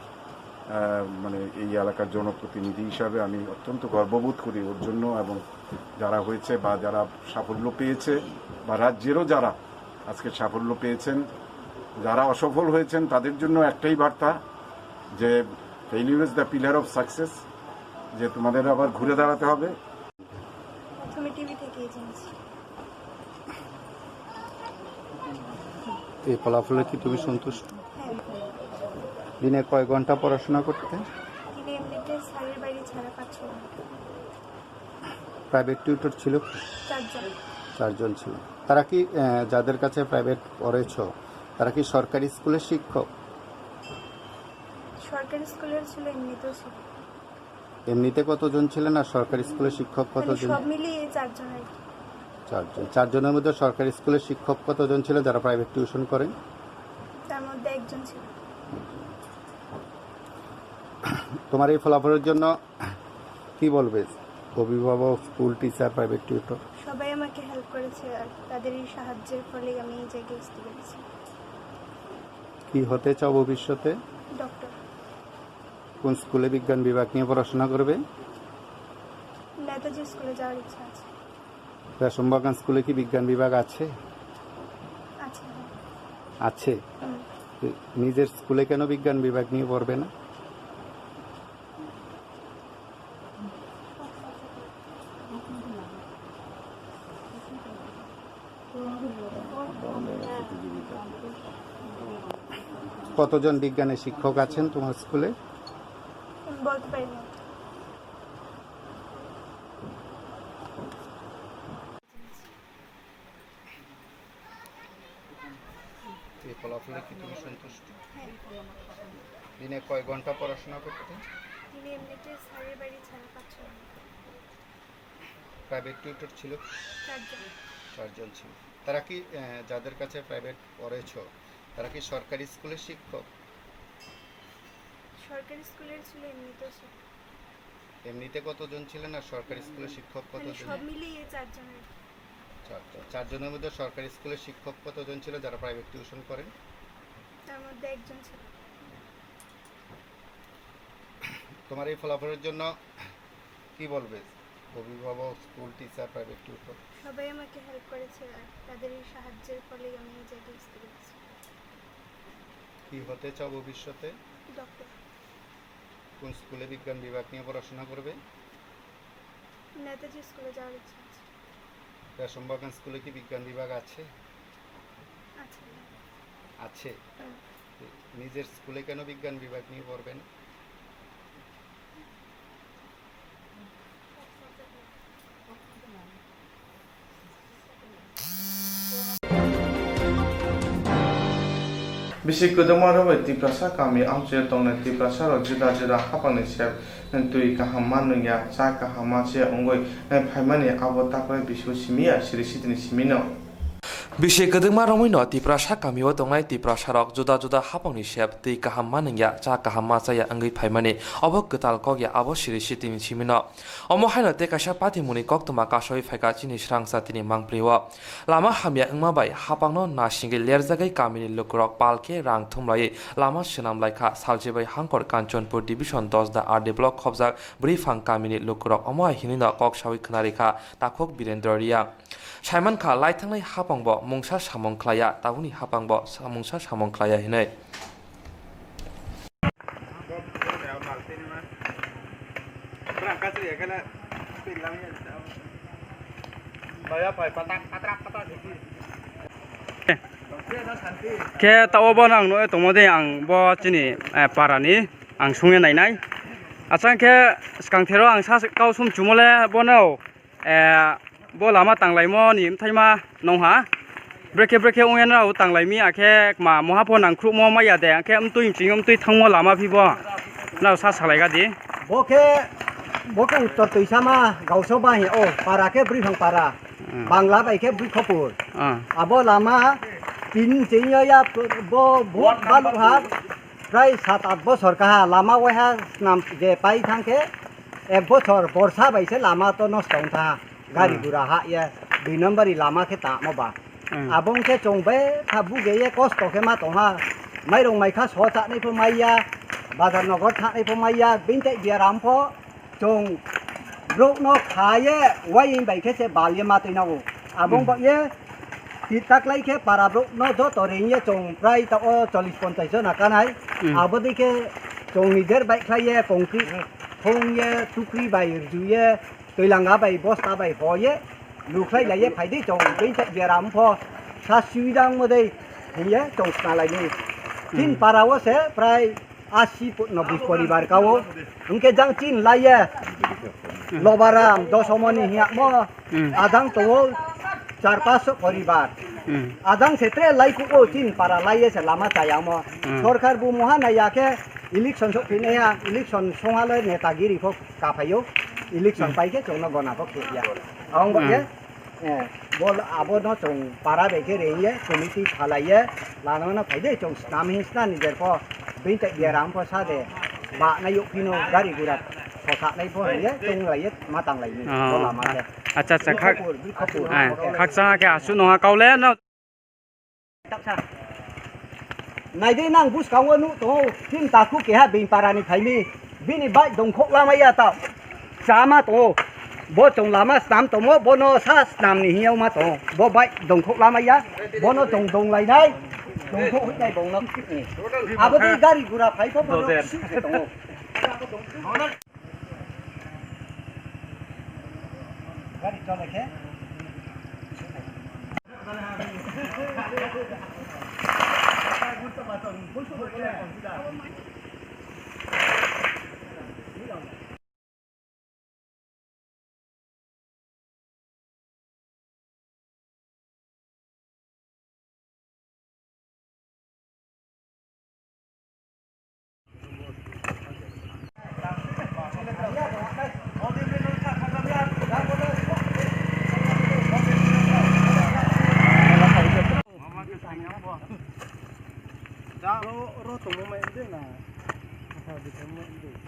মানে এই এলাকার জনপ্রতিনিধি হিসাবে আমি অত্যন্ত গর্ববোধ করি ওর জন্য এবং যারা হয়েছে বা যারা সাফল্য পেয়েছে বা রাজ্যেরও যারা আজকে সাফল্য পেয়েছেন যারা অসফল হয়েছেন তাদের জন্য একটাই বার্তা যে failure is the pillar of success, যে তোমাদের আবার ঘুরে দাঁড়াতে হবে। প্রথমে টিভি থেকেই জেনেছি। এই ফলাফলে কি তুমি সন্তুষ্ট? হ্যাঁ, দিনে কয় ঘন্টা পড়াশোনা করতে? দিনে এমনিতে স্যারের বাড়ি ছাড়া 5-6 ঘন্টা। প্রাইভেট টিউটর ছিল? 4 জন ছিল। তারা কি যাদের কাছে প্রাইভেট পড়েছ তারা কি সরকারি স্কুলের শিক্ষক? সরকারি স্কুলের ছিল, এমনিতেও ছিল। এমনিতে কতজন ছিলেন আর সরকারি স্কুলের শিক্ষক কতজন? সব মিলিয়ে 4 জন আর কি। 4 জন। 4 জনের মধ্যে সরকারি স্কুলের শিক্ষক কতজন ছিল যারা প্রাইভেট টিউশন করেন? তার মধ্যে 1 জন ছিল। তোমার এই ফলাফলের জন্য কি বলবে অভিভাবক, স্কুল টিচার, প্রাইভেট টিউটর? সবাই আমাকে হেল্প করেছে, আর তাদের এই সাহায্যের ফলে আমি এই জায়গায় আসতে পেরেছি। কি হতে চাও ভবিষ্যতে? ডক্টর। কোন স্কুলে বিজ্ঞান বিভাগ নিয়ে পড়াশোনা করবে? নেতাজি স্কুলে যাওয়ার ইচ্ছা আছে। রেশমবাগান স্কুলে কি বিজ্ঞান বিভাগ আছে? আছে। আছে। নিজের স্কুলে কেন বিজ্ঞান বিভাগ নিয়ে পড়বে না? কতজন বিজ্ঞানের শিক্ষক আছেন তোমার স্কুলে? বলতে পারি না। এই ফলাফলে কি তুমি সন্তুষ্ট? দিনে কয় ঘন্টা পড়াশোনা করতে? দিনে এমনিতে স্যারের বাড়ি ছাড়া 5-6 ঘন্টা। প্রাইভেট টিউটর ছিল? 4 জন ছিল। তারা কি যাদের কাছে প্রাইভেট পড়েছ তারা কি সরকারি স্কুলের শিক্ষক? সরকারি স্কুলের ছিল, এমনিতেও ছিল। এমনিতে কতজন ছিলেন আর সরকারি স্কুলের শিক্ষক কতজন? সব মিলিয়ে 4 জন আর কি। 4 জনের মধ্যে সরকারি স্কুলের শিক্ষক কতজন ছিল যারা প্রাইভেট টিউশন করেন? তার মধ্যে 1 জন ছিল। তোমার এই ফলাফলের জন্য কি বলবে অভিভাবক, স্কুল টিচার, প্রাইভেট টিউটর? সবাই আমাকে হেল্প করেছে, আর তাদের এই সাহায্যের ফলে আমি এই জায়গায় আসতে পেরেছি। কি হতে চাও ভবিষ্যতে? ডক্টর। কোন স্কুলে বিজ্ঞান বিভাগ নিয়ে পড়াশোনা করবে? নেতাজি স্কুলে যাওয়ার ইচ্ছা আছে। রেশমবাগান স্কুলে কি বিজ্ঞান বিভাগ আছে? আছে। নিজের স্কুলে কেন বিজ্ঞান বিভাগ নিয়ে পড়বেন? Bisi Koktwma Robai Tiprasa kami amche tongna Tiprasa ro juda juda hapangni sep tui kahama nungya cha kahama se ongoi phaimani abo takoi bisu simia sirisitini simino Bisi Koktwma Romoino Tiprasa kamio tongnai Tiprasa rok juda juda hapangni sep tui kahama nungya cha kahama chaya angui phaimani abo ketal kokya abo sirisitini simino omo haino te kaisa patimuni Koktwma kasoi phaika chini Swrangchati ni mangpriwo lama hamya engma bai hapangno na singi lerjagai kamini lukrok palke rang thumlai lama senam laikha saljebai hangkor Kanchanpur division 10 da RD block khobjak brifang kamini lukrok omo hinina kok sawi khnarikha takhok birendriya Simon kha laithangnai hapangbo mungsa samongklaya tauni hapangbo mungsa samongklaya hinai ke tawo nang no tomode ang bo chini parani ang sunge nainai achang ke skang thero ang sa kau sum chumole bonau bo lama tanglai mo nim thaima nongha breke ungen rau tanglai mi akhe ma mohapon ang khru mo maya de akhe tui chingom tui thangmo lama phibo nau sa salai ga di boke uttor tuisama gausoba hi o para ke brifang para bangla bai ke brikopur abo lama tin chingya bo bot baluha প্রায় 7-8 বছর কাহা লামা ওহা নাম যে পাই থাঙ্কে 1 বছর বর্ষা বাইছে লামা তো নষ্ট থা গাড়ি গুড়া হা ইয়া 2 নম্বরই লামা কে তা মবা আবং কে চংবে থাবু গেয়ে কষ্ট কে মা তোহা মাইরং মাইখা সচা nei pho maiya bazar nogor tha nei pho maiya binte biaram pho chong brok no khaye wain bai ke se balye ma tinago abong ba ye Titaklayke para bro no do torinya chong prai ta o 40-50 John akanai abodike chong nijer bai khlaye kongki thongye tukri bai juye toilanga bai bosta bai hoye lukhlai laye phaidi chong bin chak beram pho sa suidang modei hiye chong snalai ni tin parawo se prai 80-90 পরিবার কাও উনকে জাং চিন লাইয়ে লবারাম 10 মনি হিয়া মো আদাং তো 4-500 পরিবার আদাং সেতে লাইকু ও চিন পারা লাইয়ে সে লামা চায়ামো সরকার বু মহানায়াকে ইলেকশন সফিনেয়া ইলেকশন সমালয় নেতাগিরি ফক কাফাইও ইলেকশন পাইকে চৌন গনা ফক কেয়া আং বয়ে bol abo no chong para beke reiye committee khalaye lana na phaide chong nam hisna ni der po bin ta biaram po sa de ba na yu pino gari gurat khosa nai po ye chong lai matang lai ni bola ma de acha acha khak sa ke asu no kaule no tak sa nai de nang bus kaw nu to tin ta ku ke ha bin para ni phaimi bini bai dong khok la ma ya ta sama to bố trồng lama sam to mo bố nó sa nam ni hiao ma to bố bai dong khok lama ya bố nó trồng dong lai dai dong khok hit dai bong nó ni abo di gari gura phai ko bố nó si to gari chole ke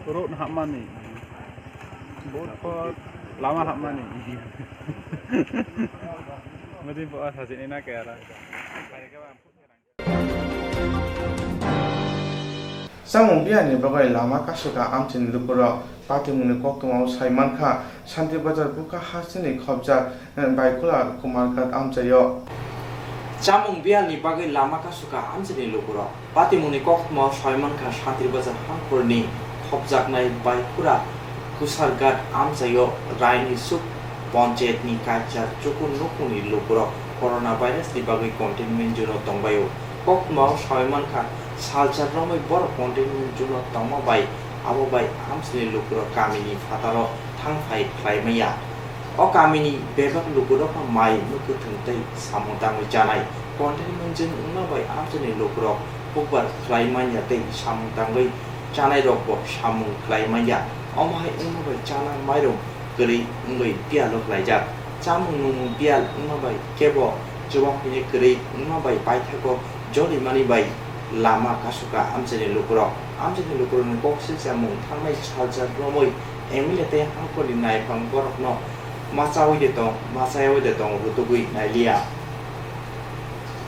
Urut hak mani. Bot ko lama hak mani. Mesti buat hasil ini nak kira. Samung biani bagai lama kasuka amcin lukuro pati muni Koktwma Saiman kha Shanti Bazar buka hasini khobja baikula kumarkat amchayo Jamung biani bagai lama kasuka amcini lukuro pati muni Koktwma Saiman kha Shanti Bazar hampurni khobjaknai baikura kusargat amchayo raini suk panchayat ni kacha chukun nukuni lukuro coronavirus ni bagai containment jono tongbayo Koktwma Saiman kha salchar romai bor containment jono tongmabai abo bai amsini lukuro kamini fataro thangphai khlaimaya o kamini bebak lukuro pa mai nuku thungtai samutang janai containment jin ungmabai amsini lukuro pukbar khlaimanya tei samutang bai janai rokbo samung khlaimaya omhai ungmabai jana mairum gri ungbai pialok laijak chamung numu pial ungmabai kebo jobak ni gri ungmabai paithako joli mani bai lama kasuka amsini lukuro ni boksi samung thangnai saljar romoi emilete hangkoli nai pangborok no masawi de tong rutugui nailia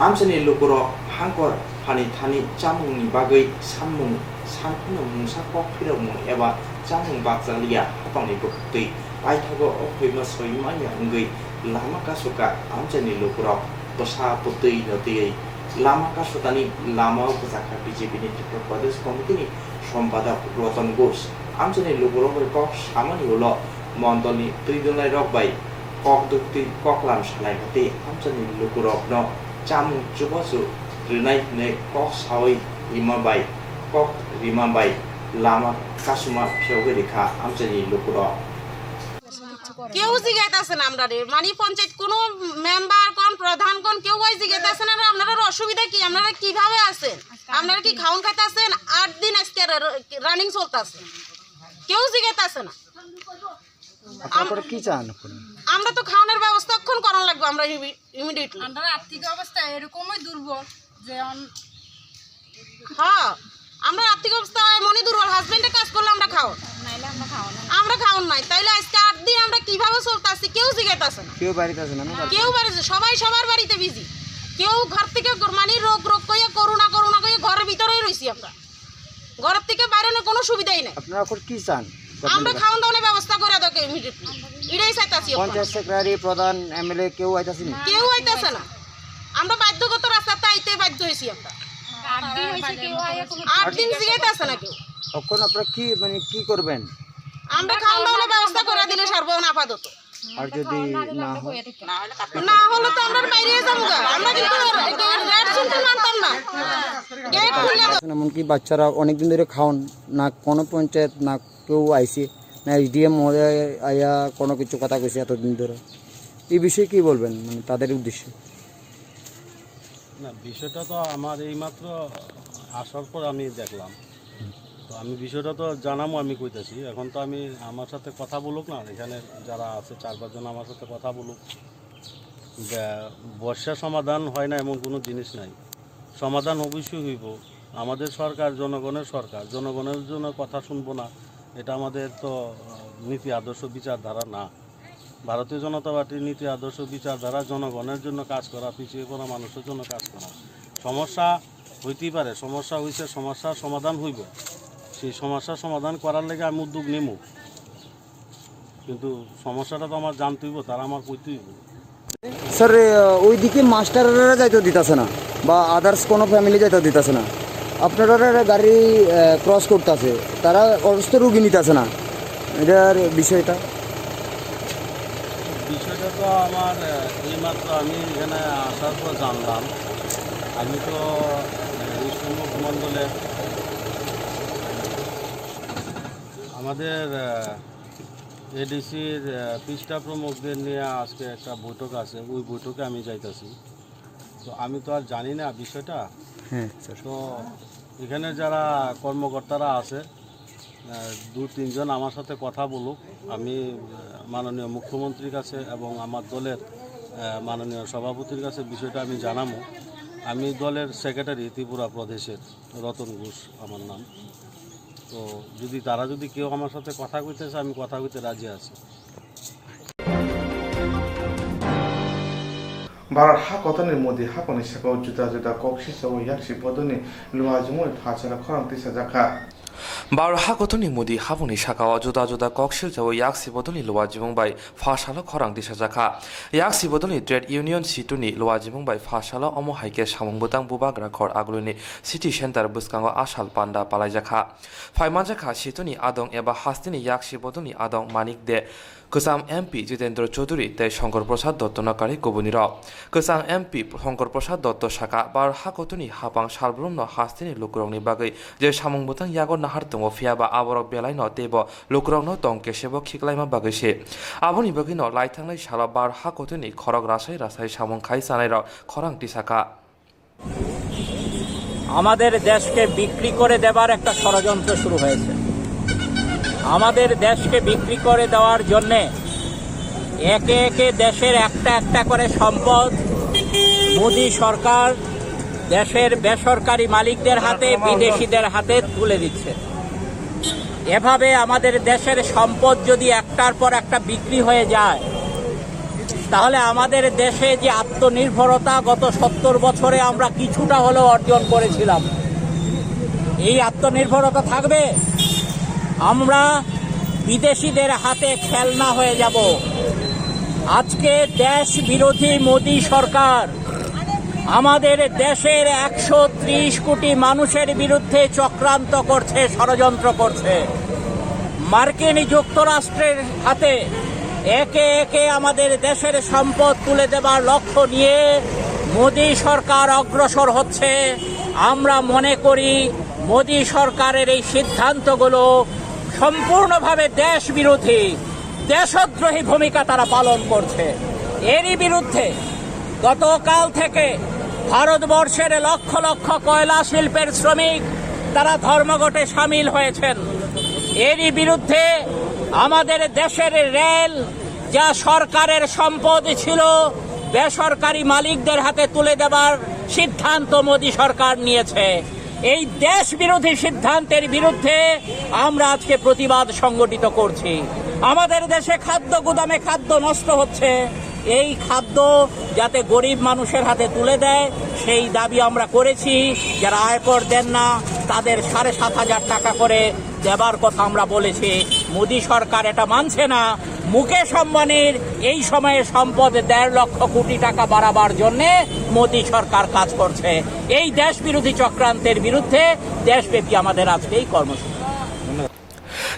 amsini lukuro hangkor hani thani chamung ni bagai samung sankuno mungsa kok phirong eba chamung baksalia hapangni bukti paithago okhima soimanya ngui lama kasuka amsini lukuro tosa putui noti lama kasutani lama upasaka BJP ni Tripura Pradesh Committee ni সম্পাদক Ratan Ghosh আমচনি লুগুরো cock সামানি হলো মন্ডলী তুইদলাই rock by cock দুক্তি ককলাম সালাই হাতে আমচনি লুগুরো ন চামু চুবসু Rinnai নে cock সাওই রিমাবাই cock রিমাবাই Lama কাসুমা ফিওগে রেখা আমচনি লুগুরো কেউ জিজ্ঞাসা না আমরা মানে পঞ্চায়েত কোন মেম্বার কোন প্রধান কোন কেউ ওই জিজ্ঞাসা না আপনারা অসুবিধা কি আপনারা কিভাবে আছেন আপনারা কি খাওন খাইতে আছেন 8 দিন আজকে রানিং চলতেছে কেউ জিজ্ঞাসা না আপনারা কি চান আমরা তো খাওয়ানোর ব্যবস্থা এখন করা লাগবে আমরা ইমিডিয়েটলি আমরা আর্থিক অবস্থা এরকমই দুর্বল যে হ্যাঁ আমরা আর্থিক অবস্থা এমনই দুর্বল হাজবেন্ডে কাজ করলে আমরা খাও নাইলে আমরা খাওন নাই তাইলে আজকে 8 দিন আমরা কিভাবে চলতেছি কেউ জিজ্ঞাসা না কেউ বাড়িতে আছে না কেউ বাড়িতে সবাই সবার বাড়িতে বিজি কেউ ঘর থেকে মানে রোগ কইয়া করোনা কইয়া ঘরের ভিতরেই রইছি আমরা ঘর থেকে বাইরে কোনো সুবিধাই নাই আপনারা এখন কি চান আমরা খাওন দাওনের ব্যবস্থা করে দাও ইমিডিয়েটলি এটাই চাইতাছি পঞ্চায়েত সেক্রেটারি প্রধান এমএলএ কেউ আইতাছে না কেউ আইতাছে না আমরা বাধ্যগত রাস্তাতে আইতে বাধ্য হয়েছি আমরা 8 দিন জিগাইতে আসে না কেউ। তখন আপনারা কি মানে কি করবেন? আমরা খাওয়া দাওয়ার ব্যবস্থা করে দিলে সারবো না আপাতত। আর যদি না হয় না হলে তো আমরা বাইরে যাবো। আমরা কিন্তু রেড শুনতে মানতাম না। গেট খুলে এমনকি বাচ্চারা অনেকদিন ধরে খাওন না, কোনো পঞ্চায়েত না কেউ আইসি না, এসডিএম মহোদয় আয়া কোনো কিছু কথা কইছে এতদিন ধরে। এই বিষয়ে কি বলবেন মানে তাদের উদ্দেশ্যে? না, বিষয়টা তো আমার এইমাত্র আসার পর আমি দেখলাম, তো আমি বিষয়টা তো জানামো, আমি কইতেছি। এখন তো আমি আমার সাথে কথা বলুক না, এখানে যারা আছে 4-5 জন আমার সাথে কথা বলুক। বর্ষা সমাধান হয় না এমন কোনো জিনিস নাই, সমাধান অবশ্যই হইব। আমাদের সরকার জনগণের সরকার, জনগণের জন্য কথা শুনবো না, এটা আমাদের তো নীতি আদর্শ বিচারধারা না। ভারতীয় জনতা পার্টির নীতি আদর্শ বিচারধারা জনগণের জন্য কাজ করা, পিছিয়ে পড়া মানুষের জন্য কাজ করা। সমস্যা হইতেই পারে, সমস্যা হয়েছে, সমস্যার সমাধান হইব। সেই সমস্যার সমাধান করার লেগে আমি উদ্যোগ নেব, কিন্তু সমস্যাটা তো আমার জানতে হইব, তারা আমার কইতে হইব। স্যার ওইদিকে মাস্টাররা যাইতে দিতেছে না বা আদার্স কোনো ফ্যামিলি যাইতে দিতেছে না, আপনারা গাড়ি ক্রস করতেছে, তারা অসুস্থ রুগী নিতেছে না, এটার বিষয়টা তো আমার এইমাত্র আমি এখানে আসার পর জানলাম। আমি তো মুখমণ্ডলে আমাদের এডিসির পৃষ্ঠা প্রমুখদের নিয়ে আজকে একটা বৈঠক আছে, ওই বৈঠকে আমি যাইতেছি। তো আমি তো আর জানি না বিষয়টা। তো এখানে যারা কর্মকর্তারা আছে 2-3 জন আমার সাথে কথা বলুক, আমি মাননীয় মুখ্যমন্ত্রীর কাছে এবং আমার দলের মাননীয় সভাপতির কাছে বিষয়টা আমি জানাবো। আমি দলের সেক্রেটারি ত্রিপুরা প্রদেশের, রতন ঘোষ আমার নাম। তো তারা যদি কেউ আমার সাথে কথা কইতেছে, আমি কথা কইতে রাজি আছি। भारत हाकतनि मोदी हाकनि साकाव जुदा जुदा कक्षि साव याक्षि पदनि लुवाजुमय फाचरा खरांति साजाखा भारत हाकतनि मोदी हाबुनि साकाव जुदा जुदा कक्षिल जाव याक्षि पदनि लुवाजुमं बाय फासाला खरांति साजाखा याक्षि पदनि ट्रेड यूनियन सिटुनि लुवाजुमं बाय फासाला अमो हाइके सामंबुतां बुबाग्रा खर आगुलनि सिटी सेंटर बुसकांगो आसाल पान्डा पालायजाखा फाइमानजाखा सिटुनि आदं एबा हास्तिनि याक्षि पदनि आदं मानिक दे Kesam MP Jitendra Chaudhuri tei Shankar Prasad Dotto nakari Goboniro. Kesam MP Shankar Prasad Dotto saka bar hakotuni hapang salbrumno hastini lukurongni bagai je samungbutang yago nahar tongo fiaba aborok belaino tebo lukurongno tongke sebo khiklaima bagai se. Aboni bagino laithangnai sala bar hakotuni khorok rasai rasai samung khai sanairo khorang tisaka. আমাদের দেশকে বিক্রি করে দেবার একটা ষড়যন্ত্র শুরু হয়েছে। আমাদের দেশকে বিক্রি করে দেওয়ার জন্য একে একে দেশের একটা একটা করে সম্পদ মোদি সরকার দেশের বেসরকারি মালিকদের হাতে, বিদেশিদের হাতে তুলে দিচ্ছে। এভাবে আমাদের দেশের সম্পদ যদি একটার পর একটা বিক্রি হয়ে যায়, তাহলে আমাদের দেশে যে আত্মনির্ভরতা গত 70 বছরে আমরা কিছুটা হলেও অর্জন করেছিলাম, এই আত্মনির্ভরতা থাকবে? আমরা বিদেশিদের হাতে খেলনা হয়ে যাব। আজকে দেশ বিরোধী মোদি সরকার আমাদের দেশের 130 কোটি মানুষের বিরুদ্ধে চক্রান্ত করছে, ষড়যন্ত্র করছে। মার্কিন যুক্তরাষ্ট্রের হাতে একে একে আমাদের দেশের সম্পদ তুলে দেবার লক্ষ্য নিয়ে মোদি সরকার অগ্রসর হচ্ছে। আমরা মনে করি মোদি সরকারের এই সিদ্ধান্তগুলো সম্পূর্ণভাবে দেশ বিরোধী, দেশদ্রোহী ভূমিকা তারা পালন করছে। এরই বিরুদ্ধে গতকাল থেকে ভারতবর্ষের লক্ষ লক্ষ কয়লা শিল্পের শ্রমিক তারা ধর্মঘটে সামিল হয়েছেন। এরই বিরুদ্ধে আমাদের দেশের রেল যা সরকারের সম্পদ ছিল বেসরকারি মালিকদের হাতে তুলে দেবার সিদ্ধান্ত মোদি সরকার নিয়েছে। এই দেশ বিরোধী সিদ্ধান্তের বিরুদ্ধে আমরা আজকে প্রতিবাদ সংগঠিত করছি। আমাদের দেশে খাদ্য গুদামে খাদ্য নষ্ট হচ্ছে, এই খাদ্য যাতে গরিব মানুষের হাতে তুলে দেয় সেই দাবি আমরা করেছি। যারা আয়কর দেন না তাদের 7,500 টাকা করে দেবার কথা আমরা বলেছি। মোদি সরকার এটা মানছে না। মুকেশ আম্বানির এই সময়ে সম্পদ 1.5 লক্ষ কোটি টাকা বাড়াবার জন্য মোদী সরকার কাজ করছে। এই দেশ বিরোধী চক্রান্তের বিরুদ্ধে দেশব্যাপী আমাদের আজকে এই কর্মসূচি।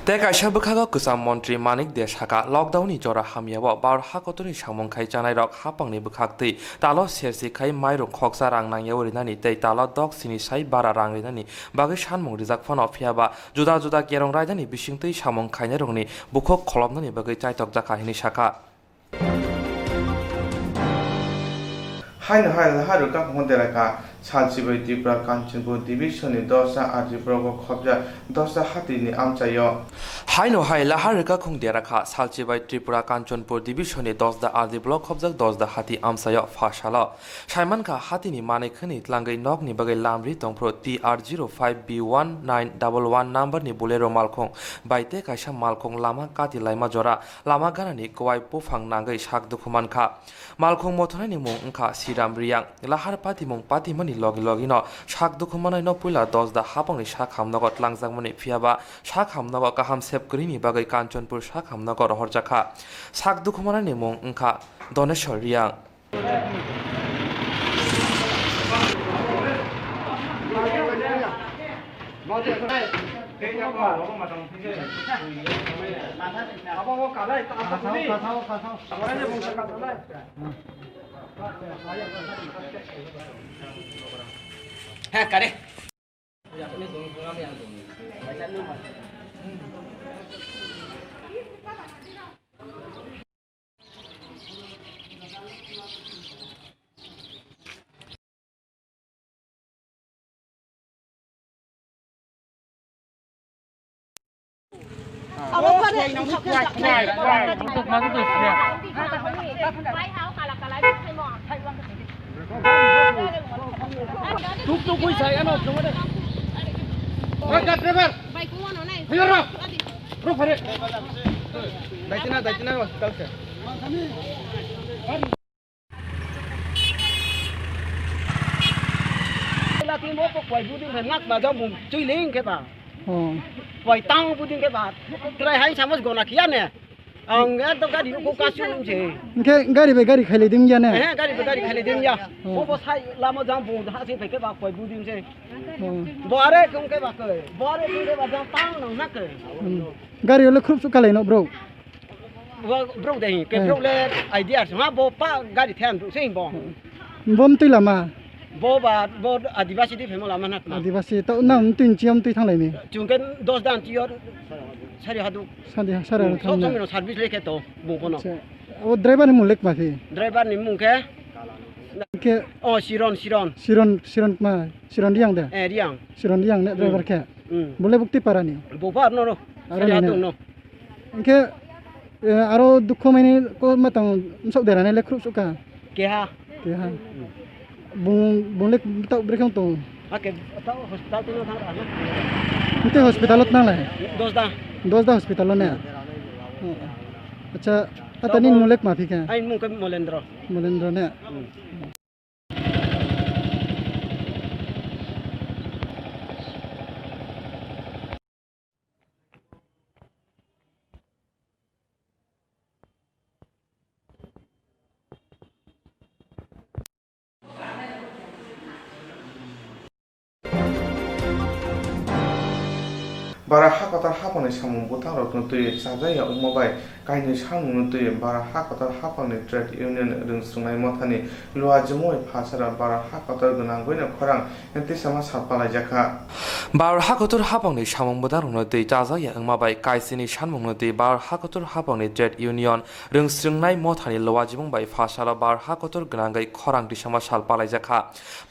Te kaisa bukhago kusam montri manik deshaka lockdown jora hamiyawo bar hakotoni samongkhai janai rok hapangni bukhaktui talo sersi khai mairung khoksa rang nangyaworinani tei talo dok sini sai bara rangrinani bagi sanmung rijak phono phiaba juda juda kerong raidani bisingtui samongkhaini rokni bukhok kholomnani bagi chaitok jaka hini saka haru ka monderaka Salchibai Tripura Kanchanpur Division Dosa Arjibroko Khobja Dosa Hatini Amchayo Haino hai laharika khungderaka Salchibai Tripura Kanchanpur Division Dosda Ardi Block Khobjak Dosda Hati Amsayo Fashala Shaimanka Hatini Manekhani Tlangai Nokni Bagai Lamri Tongpro TR05B1911 number ni Bolero Malkhong Baite Kaisa Malkhong Lama Kati Laima Jora Lama Ganani Kwai Pufang Nangai Shak Dukhumanka Malkhong Mothonani Mung Engka Siram Riang Lahar Pati Mung Pati Mani Logi Logino Shak Dukhumanai no Pula Dosda Hapangni Shak Hamnagot Langzangmani Phiaba Shak Hamnagot Kaham Sepkrini Bagai Kanchanpur Shak Hamnagot Horjaka Shak Dukhumanani Mung Engka Doneshwar Riang হ্যাঁ কারে Tuk pui sai ano semua deh. Oke driver. Ayo roh. Roh pare. Daitina hospital se. Là thì mỗi cuộc quay budin phải ngắt mà do mùng chui lên cái bà. Quay tăng budin cái bà. Cái hai sama gona kia nè. Ang itu gari ko kasih je. Gari be gari khali dim ya ne. Gari be gari khali dim ya. Bo sai lama jam bu ha se ke ba koi bu dim se. Bore kung ke ba ke. Bore kung ke ba jam tang nang nak ke. Gari ole khup sukalai no bro. Bro deh ke bro le idea sama bo pa gari thian bro sing bo. Bom tui lama. Bo adivasi di phemo lama nak. Adivasi to nam tin chiam tui thang lai ni. Chungken 10 dan tior Sari hadu. Sari So kami service leke to bukono. O driver ni mulek mati. Driver ni mungke. Ke oh Siron ma Siron riang deh. Riang. Siron riang ne driver ke. Boleh bukti para ni. Bopa no. Sari hadu no. Ke aro dukho meni ko matang sok dera ne lekrup suka. Ke ha. Boleh tak berkang tu. Oke, tahu hospital tu nang ana. Itu hospitalot nang lai. Dosda hospitalot ne. Acha atanin mulek mafi ka. Ain mungke Molendro ne. Bara hakotar hapani samung butang rotno tui sajaya umabai kaini samung tui bara hakotar hapani trade union rungsungai mothani lua jemoi phasara bara hakotar gunanggoina khorang enti sama sapala jaka bar hakotar hapangni samung butang rotno tui sajaya umabai kaisini samung tui bar hakotar hapangni trade union rungsungai mothani lua jemoi phasara bar hakotar gunanggai khorang ti sama salpalai jaka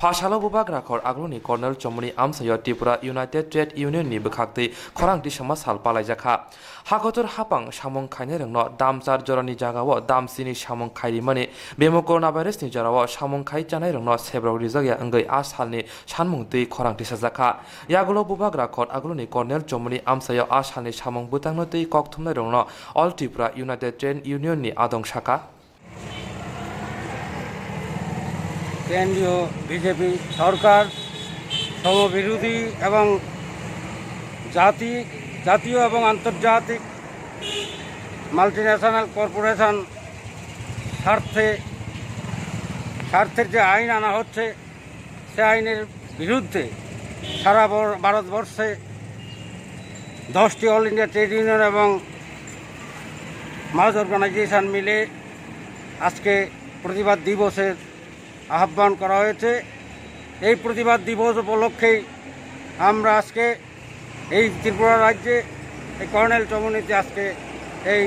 phasalo bubak rakhor agroni colonel chomoni amsayo Tripura United Trade Union ni bukhakti Khorang di sama salpalai jaka hakotor hapang samong khaine rengno damchar jorani jagao damsini samong khairi mani bemo coronavirus ni jarao samong khai chanai rengno sebrok rijagya angai asalni sanmung tui khorang ti sajaka yagulo bubak rakhot agroni colonel chomoni amsayo asalni samong butangno tui Koktwma rengno All Tripura United Trade Union ni adong shaka কেন্দ্রীয় BJP সরকার সমবিরোধী এবং জাতীয় এবং আন্তর্জাতিক multinational corporation স্বার্থের যে আইন আনা হচ্ছে সে আইনের বিরুদ্ধে সারা ভারতবর্ষে 10টি অল ইন্ডিয়া ট্রেড ইউনিয়ন এবং মার্চ অর্গানাইজেশন মিলে আজকে প্রতিবাদ দিবসের আহ্বান করা হয়েছে। এই প্রতিবাদ দিবস উপলক্ষেই আমরা আজকে এই ত্রিপুরা রাজ্যে এই কর্নেল চমুনিতে আজকে এই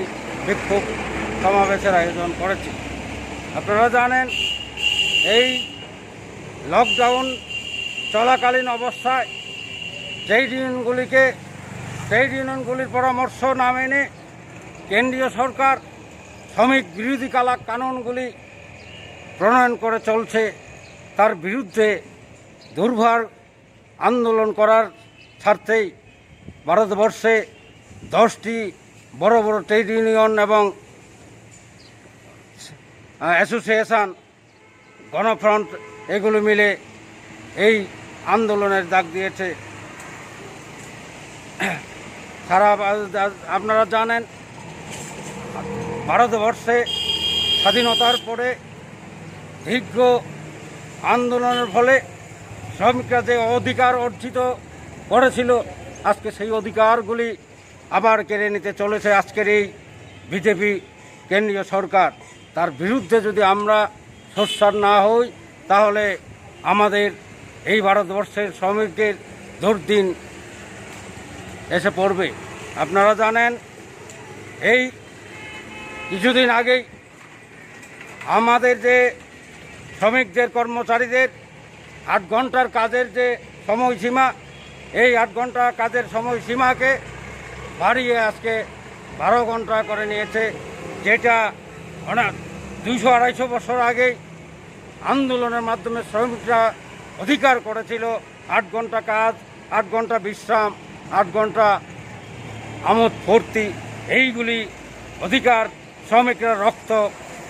বিক্ষোভ সমাবেশের আয়োজন করেছি। আপনারা জানেন এই লকডাউন চলাকালীন অবস্থায় ট্রেড ইউনিয়নগুলির পরামর্শ না মেনে কেন্দ্রীয় সরকার শ্রমিক বিরোধী কানুনগুলি প্রণয়ন করে চলছে। তার বিরুদ্ধে দুর্বার আন্দোলন করার স্বার্থেই ভারতবর্ষে 10টি বড় বড় ট্রেড ইউনিয়ন এবং অ্যাসোসিয়েশন গণফ্রন্ট এগুলো মিলে এই আন্দোলনের ডাক দিয়েছে। আপনারা জানেন ভারতবর্ষে স্বাধীনতার পরে দীর্ঘ আন্দোলনের ফলে শ্রমিকরা যে অধিকার অর্জিত করেছিল আজকে সেই অধিকারগুলি আবার কেড়ে নিতে চলেছে আজকের এই বিজেপি কেন্দ্রীয় সরকার। তার বিরুদ্ধে যদি আমরা সোচ্চার না হই তাহলে আমাদের এই ভারতবর্ষের শ্রমিকদের দুর্দিন এসে পড়বে। আপনারা জানেন এই কিছুদিন আগেই আমাদের যে শ্রমিকদের কর্মচারীদের 8 ঘন্টার কাজের যে সময়সীমা, এই 8 ঘন্টা কাজের সময়সীমাকে বাড়িয়ে আজকে 12 ঘন্টা করে নিয়েছে, যেটা 200-250 বছর আগেই আন্দোলনের মাধ্যমে শ্রমিকরা অধিকার করেছিল। 8 ঘন্টা কাজ, 8 ঘন্টা বিশ্রাম, 8 ঘন্টা আমোদ ফুর্তি, এইগুলি অধিকার শ্রমিকরা রক্ত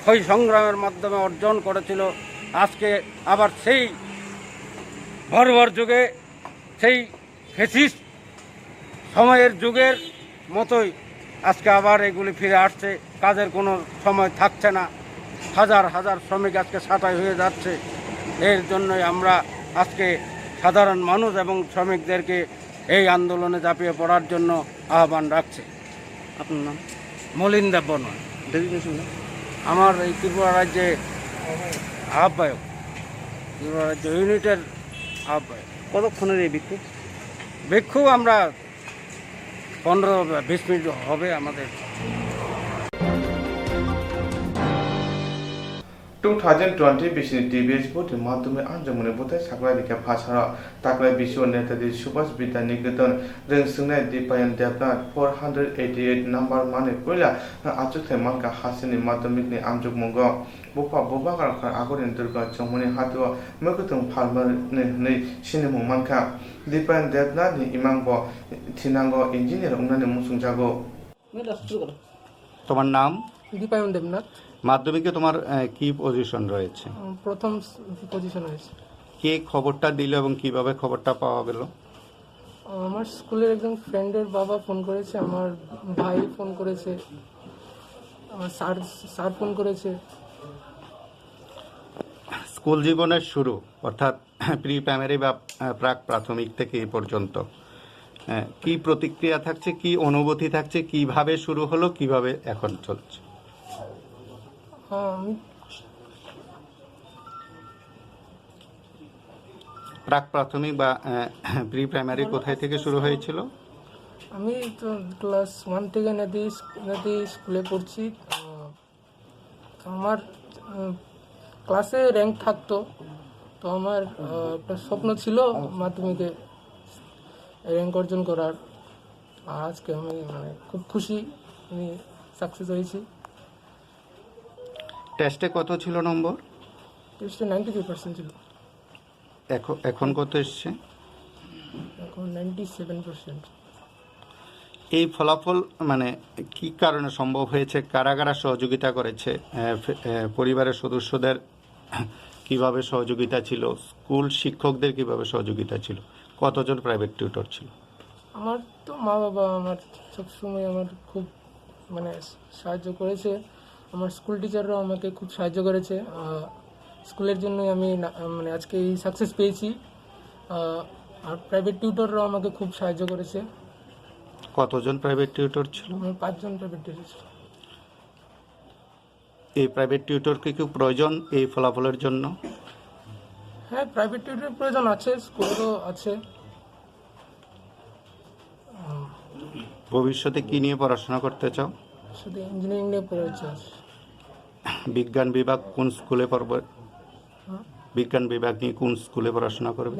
ক্ষয়ী সংগ্রামের মাধ্যমে অর্জন করেছিল। আজকে আবার সেই বর্বর যুগে, সেই ফ্যাসিস্ট সময়ের যুগের মতোই আজকে আবার এগুলি ফিরে আসছে। কাজের কোনো সময় থাকছে না, হাজার হাজার শ্রমিক আজকে ছাঁটাই হয়ে যাচ্ছে। এর জন্যই আমরা আজকে সাধারণ মানুষ এবং শ্রমিকদেরকে এই আন্দোলনে ঝাঁপিয়ে পড়ার জন্য আহ্বান রাখছি। আপনার নাম? মলিন দেব বর্মন। আমার এই ত্রিপুরা রাজ্যে আহ্বায়ক, ত্রিপুরা রাজ্য ইউনিটের আহ্বায়ক। কতক্ষণের এই বিক্ষোভ আমরা 15-20 মিনিট হবে আমাদের। 2020 বিশিনি টিবিএস ভোটের মাধ্যমে আঞ্জমনে বোথায় সাকলাই রেখা ভাষারা তাকলাই বিশ্ব নেতাদি সুভাষ বিদ্যা নিকেতন রেংসুংনাই দীপায়ন দেবনাথ 488 নাম্বার মানে কইলা আচুথে মানকা হাসিনি মাধ্যমিকনি আমজুকমঙ্গ বপা ববাগার আগরেন দুর্গা চমনি হাতুয়া মেকুতং ফার্মার ने सिनेमो मानका दीपायन देवनाथ नि इमांग थिनांग इंजिनियर उन्नाने मुसुंजागो। তোমার নাম? দীপায়ন দেবনাথ। মাধ্যমিকে তোমার কি পজিশন রয়েছে? প্রথম পজিশন হয়েছে। কে খবরটা দিল এবং কিভাবে খবরটা পাওয়া গেল? আমার স্কুলের একজন ফ্রেন্ডের বাবা ফোন করেছে, আমার ভাই ফোন করেছে, আমার স্যার ফোন করেছে। স্কুল জীবনের শুরু অর্থাৎ প্রি প্রাইমারি বা প্রাক প্রাথমিক থেকে এই পর্যন্ত কি প্রতিক্রিয়া থাকছে, কি অনুভূতি থাকছে, কিভাবে শুরু হলো, কিভাবে এখন চলছে? প্রাক প্রাথমিক বা প্রি প্রাইমারি কোথায় থেকে শুরু হয়েছিল? আমি তো ক্লাস 1 থেকে নদী স্কুলে পড়ছি। আমার ক্লাসে র্যাঙ্ক থাকতো, তো আমার একটা স্বপ্ন ছিল মাধ্যমিকে র্যাঙ্ক অর্জন করার। আজকে আমি খুব খুশি, আমি সাকসেস হয়েছি। টেস্টে কত ছিল নম্বর? টেস্টে 93% ছিল। এখন কত এসছে? এখন 97%। এই ফলাফল কি কারণে সম্ভব হয়েছে? কারা কারা সহযোগিতা করেছে? পরিবারের সদস্যদের কিভাবে সহযোগিতা ছিল? স্কুল শিক্ষকদের কিভাবে সহযোগিতা ছিল? কতজন প্রাইভেট টিউটর ছিল? আমার তো মা বাবা আমার সবসময় আমার খুব মানে সাহায্য করেছে। আমার স্কুল টিচাররাও আমাকে খুব সাহায্য করেছে। স্কুলের জন্যই আমি মানে আজকে এই সাকসেস পেয়েছি। আর প্রাইভেট টিউটররাও আমাকে খুব সাহায্য করেছে। কতজন প্রাইভেট টিউটর ছিল? 5 জন প্রাইভেট টিউটর ছিল। এই প্রাইভেট টিউটরকে কি প্রয়োজন এই ফলাফলের জন্য? হ্যাঁ, প্রাইভেট টিউটরের প্রয়োজন আছে, স্কুলেরও আছে। ভবিষ্যতে কি নিয়ে পড়াশোনা করতে চাও? শুধু ইঞ্জিনিয়ারিং নিয়ে পড়েছে। বিজ্ঞান বিভাগ কোন স্কুলে পড়বে? বিজ্ঞান বিভাগ নিয়ে কোন স্কুলে পড়াশোনা করবে?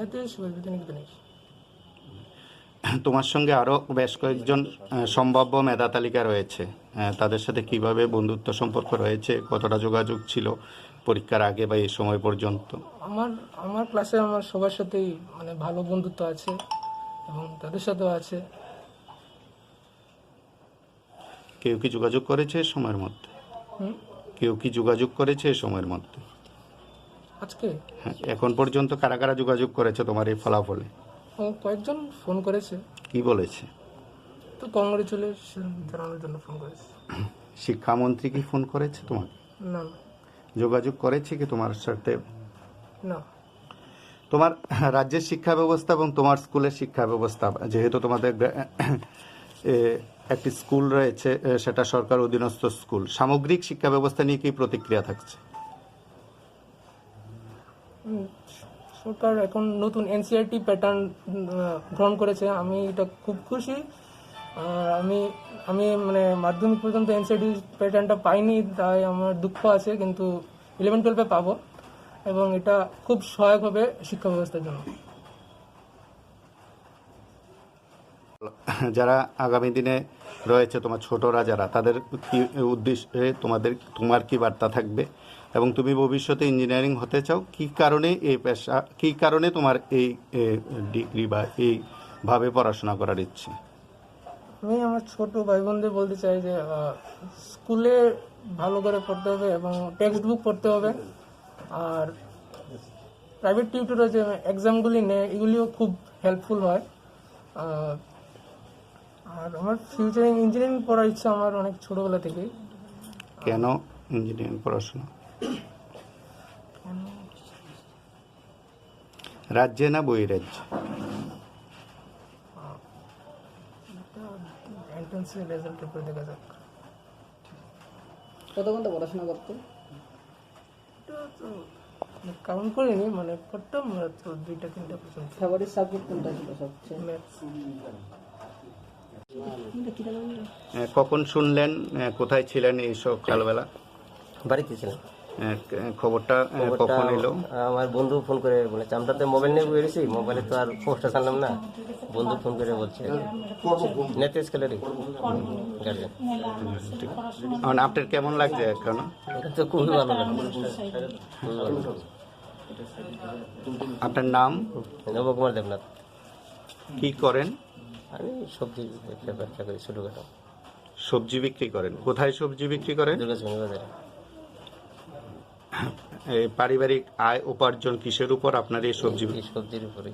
তোমার সঙ্গে আরো বেশ কয়েকজন সম্ভাব্য মেধা তালিকা রয়েছে, তাদের সাথে কিভাবে বন্ধুত্ব সম্পর্ক রয়েছে, কতটা যোগাযোগ ছিল পরীক্ষার আগে বা এই সময় পর্যন্ত? আমার ক্লাসে আমার সবার সাথেই মানে ভালো বন্ধুত্ব আছে এবং তাদের সাথেও আছে। কেউ কি যোগাযোগ করেছে এই সময়ের মধ্যে? কেউ কি যোগাযোগ করেছে এই সময়ের মধ্যে? আজকে এখন পর্যন্ত কারা কারা যোগাযোগ করেছে তোমার এই ফলাফলে? কয়েকজন ফোন করেছে। কি বলেছে? তো কংগ্রেচুলেশন জানানোর জন্য ফোন করেছে। শিক্ষামন্ত্রী কি ফোন করেছে তোমাকে? না। যোগাযোগ করেছে কি তোমার সাথে? না। তোমার রাজ্যের শিক্ষা ব্যবস্থা এবং তোমার স্কুলের শিক্ষা ব্যবস্থা, যেহেতু তোমাদের একটি স্কুল রয়েছে, সেটা সরকার অধীনস্থ স্কুল, সামগ্রিক শিক্ষা ব্যবস্থা নিয়ে কি প্রতিক্রিয়া থাকছে? সরকার এখন নতুন এনসিআরটি প্যাটার্ন গ্রহণ করেছে, আমি এটা খুব খুশি। আমি মানে মাধ্যমিক পর্যন্ত এনসিআরটি প্যাটার্নটা পাইনি, তাই আমার দুঃখ আছে, কিন্তু 11-12 পাবো এবং এটা খুব সহায়ক হবে শিক্ষা ব্যবস্থার জন্য। যারা আগামী দিনে রয়েছে তোমার ছোটরা যারা, তাদের কি উদ্দেশ্যে তোমার কি বার্তা থাকবে এবং তুমি ভবিষ্যতে ইঞ্জিনিয়ারিং হতে চাও? কি কারণে এই পেশা, কি কারণে তোমার এই ডিগ্রি বা এইভাবে পড়াশোনা করার ইচ্ছে? আমি আমার ছোট ভাই বোনদের বলতে চাই যে স্কুলে ভালো করে পড়তে হবে এবং টেক্সট বুক পড়তে হবে। আর প্রাইভেট টিউটরে যে এক্সামগুলি নেয় এগুলিও খুব হেল্পফুল হয়। আর আমার ফিউচারে ইঞ্জিনিয়ারিং পড়ার ইচ্ছা আমার অনেক ছোটবেলা থেকেই। কেন ইঞ্জিনিয়ারিং পড়াশোনা? রাজ্যে না বহিরাজ্যে? এন্ট্রান্সের রেজাল্টের পরে দেখা যাক। কত ঘন্টা পড়াশোনা করতে? কাউন্ট করিনি, মানে করতাম 2-3টা পর্যন্ত। ফেভারিট সাবজেক্ট কোনটা ছিল সবচেয়ে? ম্যাথস। কখন শুনলেন, কোথায় ছিলেন এই সকালবেলা? বাড়িতে ছিলাম। খবরটা কখন এলো? আমার বন্ধু ফোন করে বলেছে, আমরা তো মোবাইল নিয়ে বেরিয়েছি, মোবাইলে তো আর খবরটা জানলাম না, বন্ধু ফোন করে বলছে নেট স্কেলারি গার্জেন। আপনার কেমন লাগছে এখন? তো খুবই ভালো লাগছে। আপনার নাম? নবকুমার দেবনাথ। কি করেন? আমি সবজি ব্যবসা করি, ছোটখাটো। সবজি বিক্রি করেন? কোথায় সবজি বিক্রি করেন? দুর্গাচন্দ্র বাজারে। পারিবারিক আয় উপার্জন কিসের উপর আপনার এই সবজির উপরে?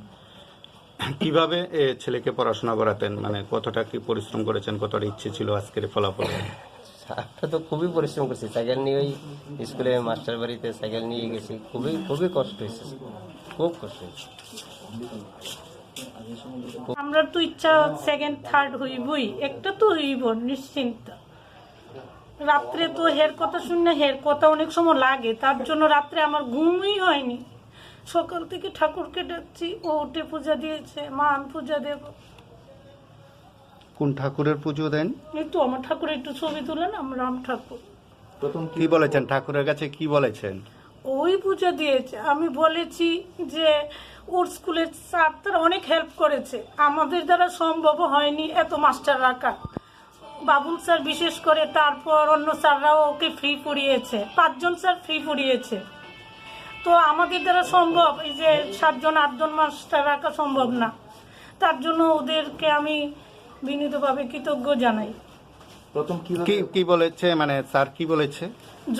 কিভাবে ছেলেকে পড়াশোনা করাতেন, মানে কতটা কি পরিশ্রম করেছেন, কতটা ইচ্ছে ছিল আজকের ফলাফল? আমরা তো খুবই পরিশ্রম করছি, সাইকেল নিয়ে ওই স্কুলে মাস্টার বাড়িতে সাইকেল নিয়ে গেছি, খুবই খুবই কষ্ট হয়েছে, খুব কষ্ট হয়েছে। আমরা তো ইচ্ছা সেকেন্ড থার্ড হইবই, একটা তো হইব নিশ্চিন্ত। রাত্রে তো হের কথা শুনে হের কথা অনেক সময় লাগে, তার জন্য রাত্রে আমার ঘুমই হয়নি। সকাল থেকে ঠাকুরকে ডাকছি, ও উঠে পূজা দিয়েছে, মা আমি পূজা দেব। কোন ঠাকুরের পুজো দেন? এই তো আমার ঠাকুরের একটু ছবি তুলেন, আমার রাম ঠাকুর। কি বলেছেন ঠাকুরের কাছে, কি বলেছেন? ওই পূজা দিয়েছে। আমি বলেছি যে ওর স্কুলের স্যার তারা অনেক হেল্প করেছে, আমাদের দ্বারা সম্ভব হয়নি এত মাস্টার রাখা। বাবুল স্যার বিশেষ করে, তারপর অন্য স্যাররাও ওকে ফ্রি পড়িয়েছে, 5 জন স্যার ফ্রি পড়িয়েছে। তো আমাদের দ্বারা সম্ভব, এই যে 7 জন 8 জন মাস্টার রাখা সম্ভব না, তার জন্য ওদেরকে আমি বিনীতভাবে কৃতজ্ঞ জানাই। কি বলেছে, মানে স্যার কি বলেছে?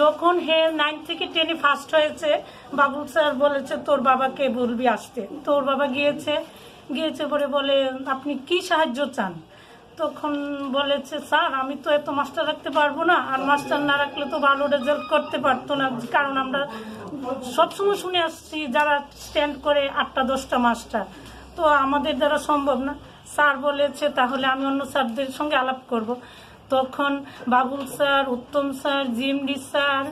যখন 9 থেকে 10-এ ফার্স্ট হয়েছে, বাবুল স্যার বলেছে তোর বাবাকে বলবি আসতে। তোর বাবা গিয়েছে পরে বলে আপনি কি সাহায্য চান? তখন বলেছে স্যার আমি তো এত মাস্টার রাখতে পারবো না, আর মাস্টার না রাখলে তো ভালো রেজাল্ট করতে পারতো না, কারণ আমরা সবসময় শুনে আসছি যারা স্ট্যান্ড করে 8টা-10টা মাস্টার, তো আমাদের দ্বারা সম্ভব না। স্যার বলেছে তাহলে আমি অন্য স্যারদের সঙ্গে আলাপ করব। তখন বাবুল স্যার, উত্তম স্যার, জিএমডি স্যার,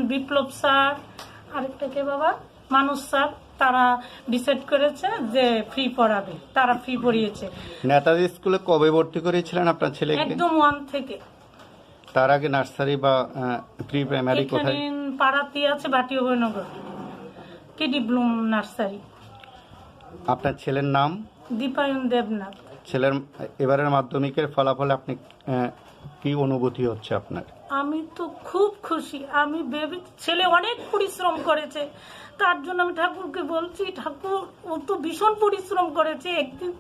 বিপ্লব স্যার, আরেকটা কে বাবা, মানুষ স্যার, তারা ডিসাইড করেছে যে ফ্রি পড়াবে, তারা ফ্রি পড়িয়েছে। নেতাজি স্কুলে কবে ভর্তি করেছিলেন আপনার ছেলেকে? একদম 1 থেকে। তার আগে নার্সারি বা প্রি প্রাইমারি কোথায়? পাড়াতে আছে বাটি অভয়নগর, কেডি ব্লুম নার্সারি। আপনার ছেলের নাম? দীপায়ন দেবনাথ। ছেলের এবারের মাধ্যমিকের ফলাফলে আপনি কি অনুভূতি হচ্ছে আপনার? আমি তো খুব খুশি। আমি ভেবে, ছেলে অনেক পরিশ্রম করেছে, তার জন্য আমি ঠাকুরকে বলছি, ঠাকুর ও তো ভীষণ পরিশ্রম করেছে। একদিন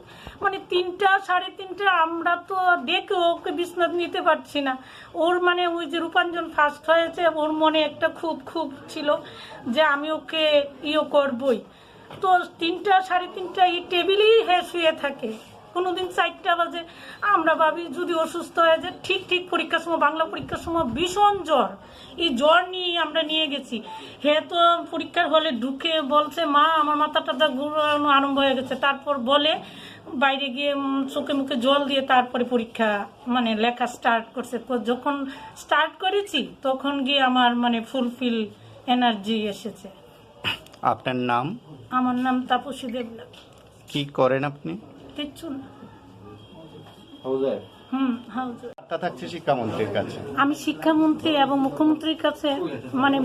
মানে 3টা 3:30 আমরা তো ডেকে ওকে বিছনাথ নিতে পারছি না। ওর মানে ওই যে রূপাঞ্জন ফার্স্ট হয়েছে, ওর মনে একটা খুব ছিল যে আমি ওকে করবই। তো 3টা 3:30 এই টেবিলেই শুয়ে থাকে, কোনোদিন 4টা বাজে। আমরা ভাবি যদি অসুস্থ হয়ে যায়, ঠিক পরীক্ষার সময়, বাংলা পরীক্ষার সময় ভীষণ জ্বর, এই জ্বর নিয়ে আমরা নিয়ে গেছি। তো পরীক্ষার হলে ঢুকে বলছে মা আমার মাথাটা ঘুরানো আরম্ভ হয়ে গেছে। তারপর বলে বাইরে গিয়ে চোখে মুখে জল দিয়ে তারপরে পরীক্ষা মানে লেখা স্টার্ট করছে। যখন স্টার্ট করেছি তখন গিয়ে আমার মানে ফুলফিল এনার্জি এসেছে। আপনার নাম? আমার নাম তাপসী দেবনাথ। কি করেন আপনি? কিচ্ছু না। থাকছে শিক্ষামন্ত্রীর কাছে। আমি শিক্ষামন্ত্রী এবং মুখ্যমন্ত্রীর কাছে মানে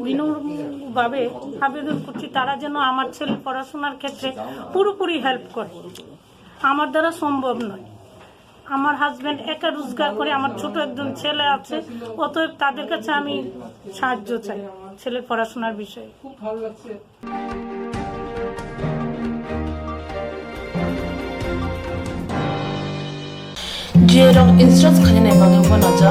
বিনম্রভাবে আবেদন করছি, তারা যেন আমার ছেলের পড়াশোনার ক্ষেত্রে পুরোপুরি হেল্প করে। আমার দ্বারা সম্ভব নয়। আমার হাজবেন্ড একা রোজগার করে, আমার ছোট একজন ছেলে আছে, অতএব তাদের কাছে আমি সাহায্য চাই ছেলের পড়াশোনার বিষয়ে। খুব ভালো লাগছে। जेराव इन्सुरेन्स खालामनाय बागैबो नाजा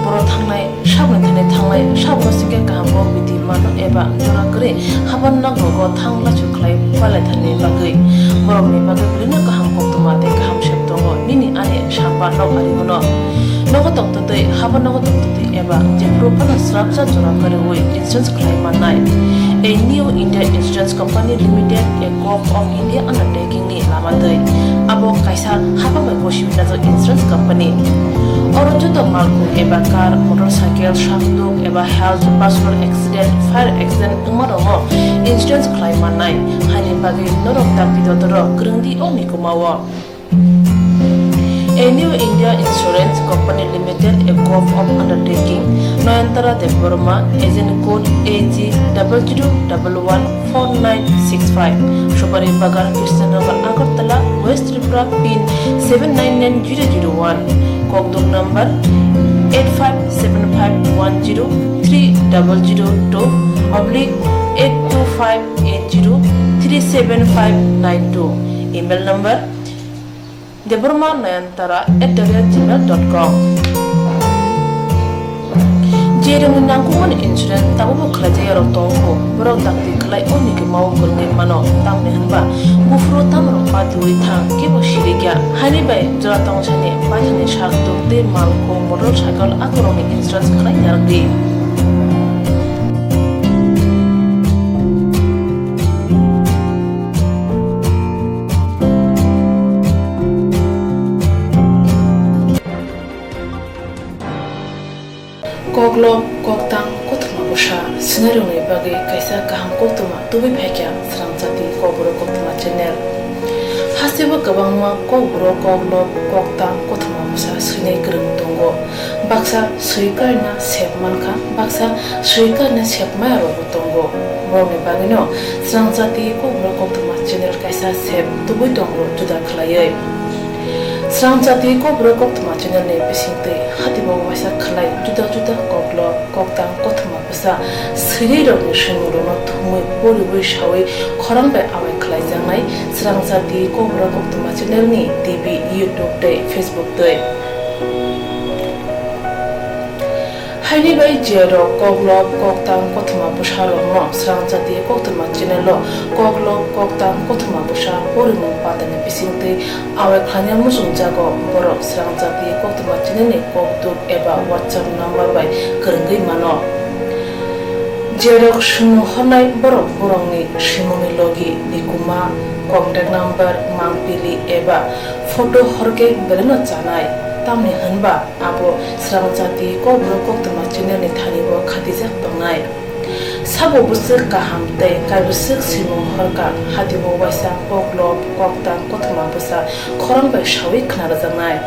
बर' थांनाय साबनाय थांनाय साबसिके गाहामो बिदि मानो एबा जरा करे हाबन नांगौ थांला सुख्लाय पालाय थानाय बागै बर'नि बागै बिदिनो गाहाम कक्तमा दे गाहाम सेब दङ निनि आने साबा नगारि होनो नगो तंतदै हाबन नगो तंतदै एबा जे प्रपाना स्राबजा जरा करे वे इन्सुरेन्स खालाम मानाय A new India Insurance Company Limited, a co-op of India undertaking ni lamadai. Abo kaisa haba mai boshim na insurance company. Orojo to malku eba car, motorcycle, shafduk eba health, personal accident, fire accident umaromo insurance claim manai. Hani bagi norok tapi dodoro grindi o mikumawa. A new India Insurance Company Limited, a co-op of undertaking, Noyantara de Burma, agent code AG00114965, Shubari Bagar, Krishnagar, Agartala, West Tripura, PIN 799001, Kokborok number 85751030/82580375592, email number deburmanayantara@gmail.com. Jering nangkuman insurance tabu kerja rotongo, berau takti kelai oni ke mau kerja mano tam nehanba, bufro tam rompa diwi thang kibo shiriga, hari bay jora tong sani bayani sharto de malko motorcycle akoroni insurance kelai nyardi. Koklo, Koktang, Koktwma Busha, Scenario Bagi, Kaisa Kaham Koktwma, Tubi Pekya, Swrangchati, Kokborok, Koktwma channel. Hasiba Gabangma, Kokborok, Koklo, Koktang, Koktwma Busha, Srinai Gerung Tongo, Baksa, Srikarna, Sepmanka, Baksa, Srikarna, Sepmayaro Tongo, Borne Bagino, Swrangchati, Kokborok, Koktwma channel, Kaisa Sep, Tubi Tongo, Juda Klayay. Swrangchati Kokborok Koktwma channel ne bisingte hatibo wasa khlai juda koklo koktang koktwma busa sri rong shingro no thumui poriwi shawi khorang bai awai khlai jangnai Swrangchati Kokborok Koktwma channel ni TV YouTube te Facebook te Haini bai jero Kokborok Koktwma Koktwma busha rongno Swrangchati Koktwma channel Kokborok Koktwma Koktwma busha porimung padane bisingte awe khanya musung jago borok Swrangchati Koktwma channel ni koktuk eba WhatsApp number bai kerengei mano jero sumu honai borok borongni simuni logi nikuma contact number mangpili eba photo horke beleno chanai tamni hanba abo Swrangchati Kokborok Koktwma channel ni thanibo khatijak tongnai sabo busuk kaham tei kai busuk simung horka hadibo waisa Kokborok Koktwma Koktwma busa khorang bai shawi khnarangnai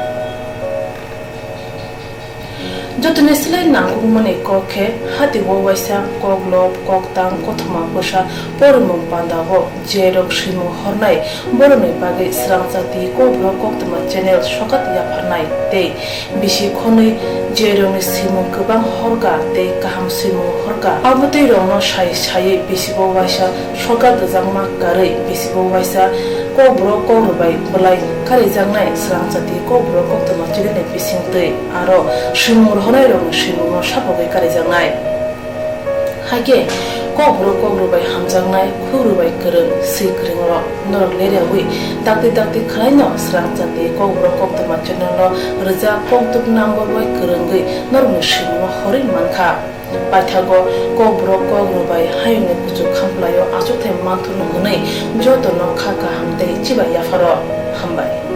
jotone slai nanggung mane kokhe hadibo waisa Kokborok Koktwma Koktwma busa pormung pandago jerok simung hornai borone bagai Swrangchati Kokborok Koktwma channel sokat yafarnai tei bisi khonui jerong simung kubang horga tei kaham simung horga abutei rongno sai sai bisibo waisa sokat jangma karei bisibo waisa Kokborok Kokborok belai kari jangnai Swrangchati Kokborok Koktwma channel ni bisingtei aro simung honai rong simung sapogai kari jangnai hage Kokborok Kokborok hamjangnai khuru bai kereng sikringro norok lerewi dakti khlaino Swrangchati Kokborok Koktwma channel no reja koktuk number bai kerengai norok simung horin mankha paithago Kokborok Kokborok bai hayne kuchu khamplayo achukthai manthunu hnei jotono khaka hamtei chiba yafaro hambai